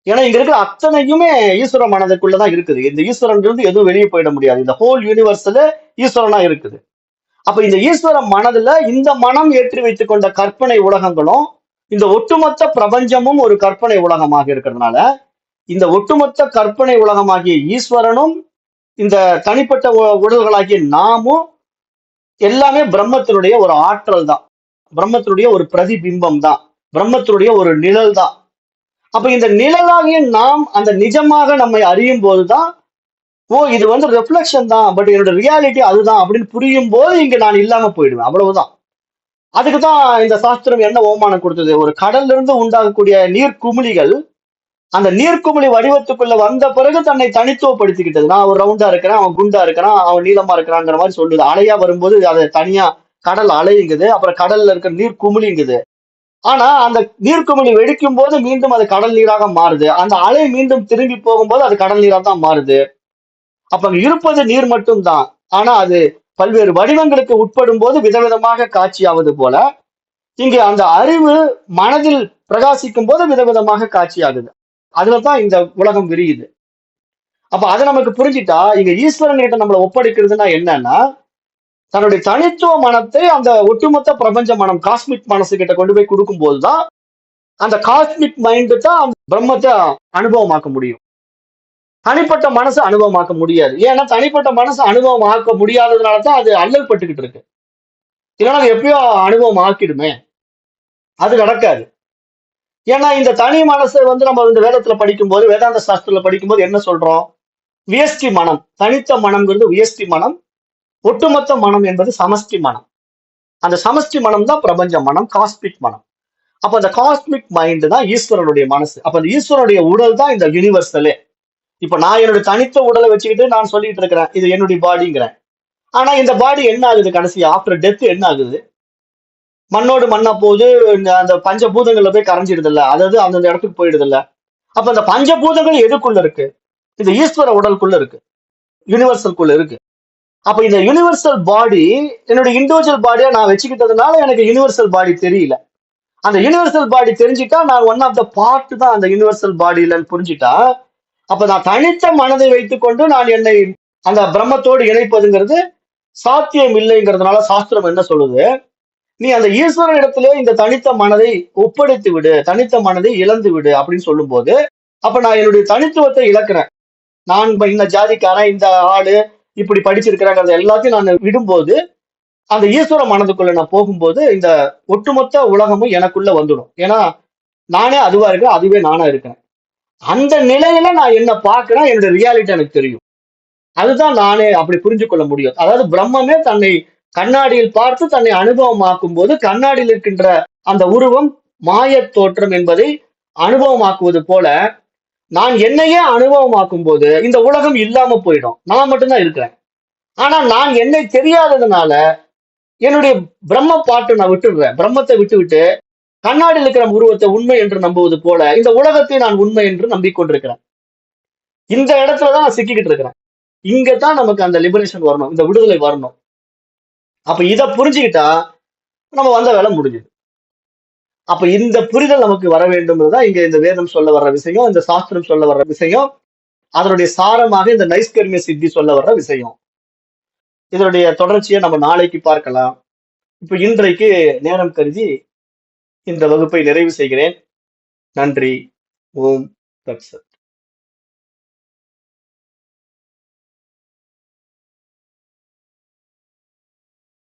ஏன்னா இங்க இருக்கிற அத்தனையுமே ஈஸ்வர மனதுக்குள்ளதான் இருக்குது. இந்த ஈஸ்வரன் இருந்து எதுவும் வெளியே போயிட முடியாது. இந்த ஹோல் யூனிவர்ஸ்ல ஈஸ்வரனா இருக்குது. அப்ப இந்த ஈஸ்வர மனதுல இந்த மனம் ஏற்றி வைத்துக் கொண்ட கற்பனை உலகங்களும், இந்த ஒட்டுமொத்த பிரபஞ்சமும் ஒரு கற்பனை உலகமாக இருக்கிறதுனால, இந்த ஒட்டுமொத்த கற்பனை உலகமாகிய ஈஸ்வரனும், இந்த தனிப்பட்ட உடல்களாகிய நாமும் எல்லாமே பிரம்மத்தினுடைய ஒரு ஆற்றல் தான். பிரம்மத்தினுடைய ஒரு பிரதிபிம்பம் தான். பிரம்மத்தினுடைய ஒரு நிழல் தான். அப்ப இந்த நிழலாகிய நாம் அந்த நிஜமாக நம்மை அறியும் போதுதான், ஓ இது வந்து ரெஃப்ளெக்ஷன் தான், பட் என்னோட ரியாலிட்டி அதுதான் அப்படின்னு புரியும் போது இங்க நான் இல்லாம போயிடுவேன். அவ்வளவுதான். அதுக்குதான் இந்த சாஸ்திரம் என்ன ஓமானம் கொடுத்தது. ஒரு கடல்ல இருந்து உண்டாகக்கூடிய நீர் குமிழிகள் அந்த நீர்க்குமிழி வடிவத்துக்குள்ள வந்த பிறகு தன்னை தனித்துவப்படுத்திக்கிட்டது. நான் ஒரு ரவுண்டா இருக்கிறேன், அவன் குண்டா இருக்கிறான், அவன் நீளமா இருக்கிறாங்கிற மாதிரி சொல்லுது. அலையா வரும்போது அதை தனியா கடல் அலைங்குது, அப்புறம் கடல்ல இருக்கிற நீர் குமிழிங்குது. ஆனா அந்த நீர்க்குமிழி வெடிக்கும் போது மீண்டும் அது கடல் நீராக மாறுது. அந்த அலை மீண்டும் திரும்பி போகும்போது அது கடல் நீரா தான் மாறுது. அப்ப அங்க இருப்பது நீர் மட்டும் தான். ஆனா அது பல்வேறு வடிவங்களுக்கு உட்படும் போது விதவிதமாக காட்சியாவது போல, இங்கு அந்த அறிவு மனதில் பிரகாசிக்கும் போது விதவிதமாக காட்சியாகுது. அதுலதான் இந்த உலகம் விரியுது. அப்ப அதை நமக்கு புரிஞ்சிட்டா இங்க ஈஸ்வரன் கிட்ட நம்மளை ஒப்படைக்கிறதுனா என்னன்னா, தன்னுடைய தனித்துவ மனத்தை அந்த ஒட்டுமொத்த பிரபஞ்ச மனம் காஸ்மிக் மனசு கிட்ட கொண்டு போய் கொடுக்கும் போதுதான் அந்த காஸ்மிக் மைண்டு தான் அந்த பிரம்மத்தை அனுபவமாக்க முடியும். தனிப்பட்ட மனசு அனுபவமாக்க முடியாது. ஏன்னா தனிப்பட்ட மனசு அனுபவமாக்க முடியாததுனாலதான் அது அல்லல் பட்டுக்கிட்டு இருக்கு. இல்லைன்னா அது எப்பயோ அனுபவம் ஆக்கிடுமே. அது நடக்காது. ஏன்னா இந்த தனி மனசை வந்து நம்ம இந்த வேதத்துல படிக்கும்போது, வேதாந்த சாஸ்திரத்துல படிக்கும்போது என்ன சொல்றோம்? வியஷ்டி மனம். தனித்த மனம்ங்கிறது வியஷ்டி மனம். ஒட்டுமொத்த மனம் என்பது சமஷ்டி மனம். அந்த சமஷ்டி மனம் தான் பிரபஞ்ச மனம், காஸ்மிக் மனம். அப்ப அந்த காஸ்மிக் மைண்ட் தான் ஈஸ்வரனுடைய மனசு. அப்ப அந்த ஈஸ்வரனுடைய உடல் தான் இந்த யூனிவர்சலே. இப்ப நான் என்னுடைய தனித்த உடலை வச்சுக்கிட்டு நான் சொல்லிட்டு இருக்கிறேன், இது என்னுடைய பாடிங்கிறேன். ஆனா இந்த பாடி என்ன ஆகுது கடைசி ஆஃப்டர் டெத் என்ன ஆகுது? மண்ணோடு மண்ணா போகுது. அந்த பஞ்சபூதங்கள்ல போய் கரைஞ்சிடுது இல்ல, அதாவது அந்தந்த இடத்துக்கு போயிடுது இல்ல. அப்ப அந்த பஞ்சபூதங்கள் எதுக்குள்ள இருக்கு? இந்த ஈஸ்வர உடலுக்குள்ள இருக்கு, யூனிவர்சல்குள்ள இருக்கு. அப்ப இந்த யூனிவர்சல் பாடி என்னுடைய இண்டிவிஜுவல் பாடியா நான் வச்சுக்கிட்டதுனால எனக்கு யூனிவர்சல் பாடி தெரியல. அந்த யூனிவர்சல் பாடி தெரிஞ்சுட்டா நான் ஒன் ஆஃப் த பார்ட் தான் அந்த யூனிவர்சல் பாடியிலன்னு புரிஞ்சுட்டா, அப்ப நான் தனித்த மனதை வைத்துக்கொண்டு நான் என்னை அந்த பிரம்மத்தோடு இணைப்பதுங்கிறது சாத்தியம் இல்லைங்கிறதுனால சாஸ்திரம் என்ன சொல்லுது, நீ அந்த ஈஸ்வரன் இடத்திலே இந்த தனித்த மனதை ஒப்படைத்து விடு, தனித்த மனதை இழந்து விடு அப்படின்னு சொல்லும் போது, அப்ப நான் என்னுடைய தனித்துவத்தை இழக்கிறேன். நான் இந்த ஜாதிக்காரன், இந்த ஆளு இப்படி படிச்சிருக்கிறாங்க எல்லாத்தையும் நான் விடும்போது, அந்த ஈஸ்வர மனதுக்குள்ள நான் போகும்போது இந்த ஒட்டுமொத்த உலகமும் எனக்குள்ள வந்துடும். ஏன்னா நானே அதுவா இருக்கேன், அதுவே நானா இருக்கேன். அந்த நிலையில நான் என்ன பார்க்கிறேன், என்னோட ரியாலிட்டி எனக்கு தெரியும். அதுதான் நானே அப்படி புரிஞ்சு கொள்ள முடியும். அதாவது பிரம்மமே தன்னை கண்ணாடியில் பார்த்து தன்னை அனுபவமாக்கும் போது கண்ணாடியில் இருக்கின்ற அந்த உருவம் மாயத் தோற்றம் என்பதை அனுபவமாக்குவது போல, நான் என்னையே அனுபவமாக்கும் போது இந்த உலகம் இல்லாம போயிடும். நான் மட்டும்தான் இருக்கிறேன். ஆனா நான் என்னை தெரியாததுனால என்னுடைய பிரம்ம பாட்டு நான் விட்டுடுறேன். பிரம்மத்தை விட்டு கண்ணாடியில் இருக்கிற உருவத்தை உண்மை என்று நம்புவது போல இந்த உலகத்தை நான் உண்மை என்று நம்பிக்கொண்டிருக்கிறேன். இந்த இடத்துலதான் நான் சிக்கிக்கிட்டு இருக்கிறேன். இங்கதான் நமக்கு அந்த லிபரேஷன் வரணும், இந்த விடுதலை வரணும். அப்ப இதை புரிஞ்சுக்கிட்டா நம்ம வந்த வேலை முடிஞ்சுது. அப்ப இந்த புரிதல் நமக்கு வர வேண்டும்ன்றதுதான் இங்க இந்த வேதம் சொல்ல வர்ற விஷயம், இந்த சாஸ்திரம் சொல்ல வர்ற விஷயம், அதனுடைய சாரமாக இந்த நைஷ்கர்மிய சித்தி சொல்ல வர்ற விஷயம். இதனுடைய தொடர்ச்சியை நம்ம நாளைக்கு பார்க்கலாம். இப்ப இன்றைக்கு நேரம் கருதி இந்த வகுப்பை நிறைவு செய்கிறேன். நன்றி. ஓம் தத் சத்.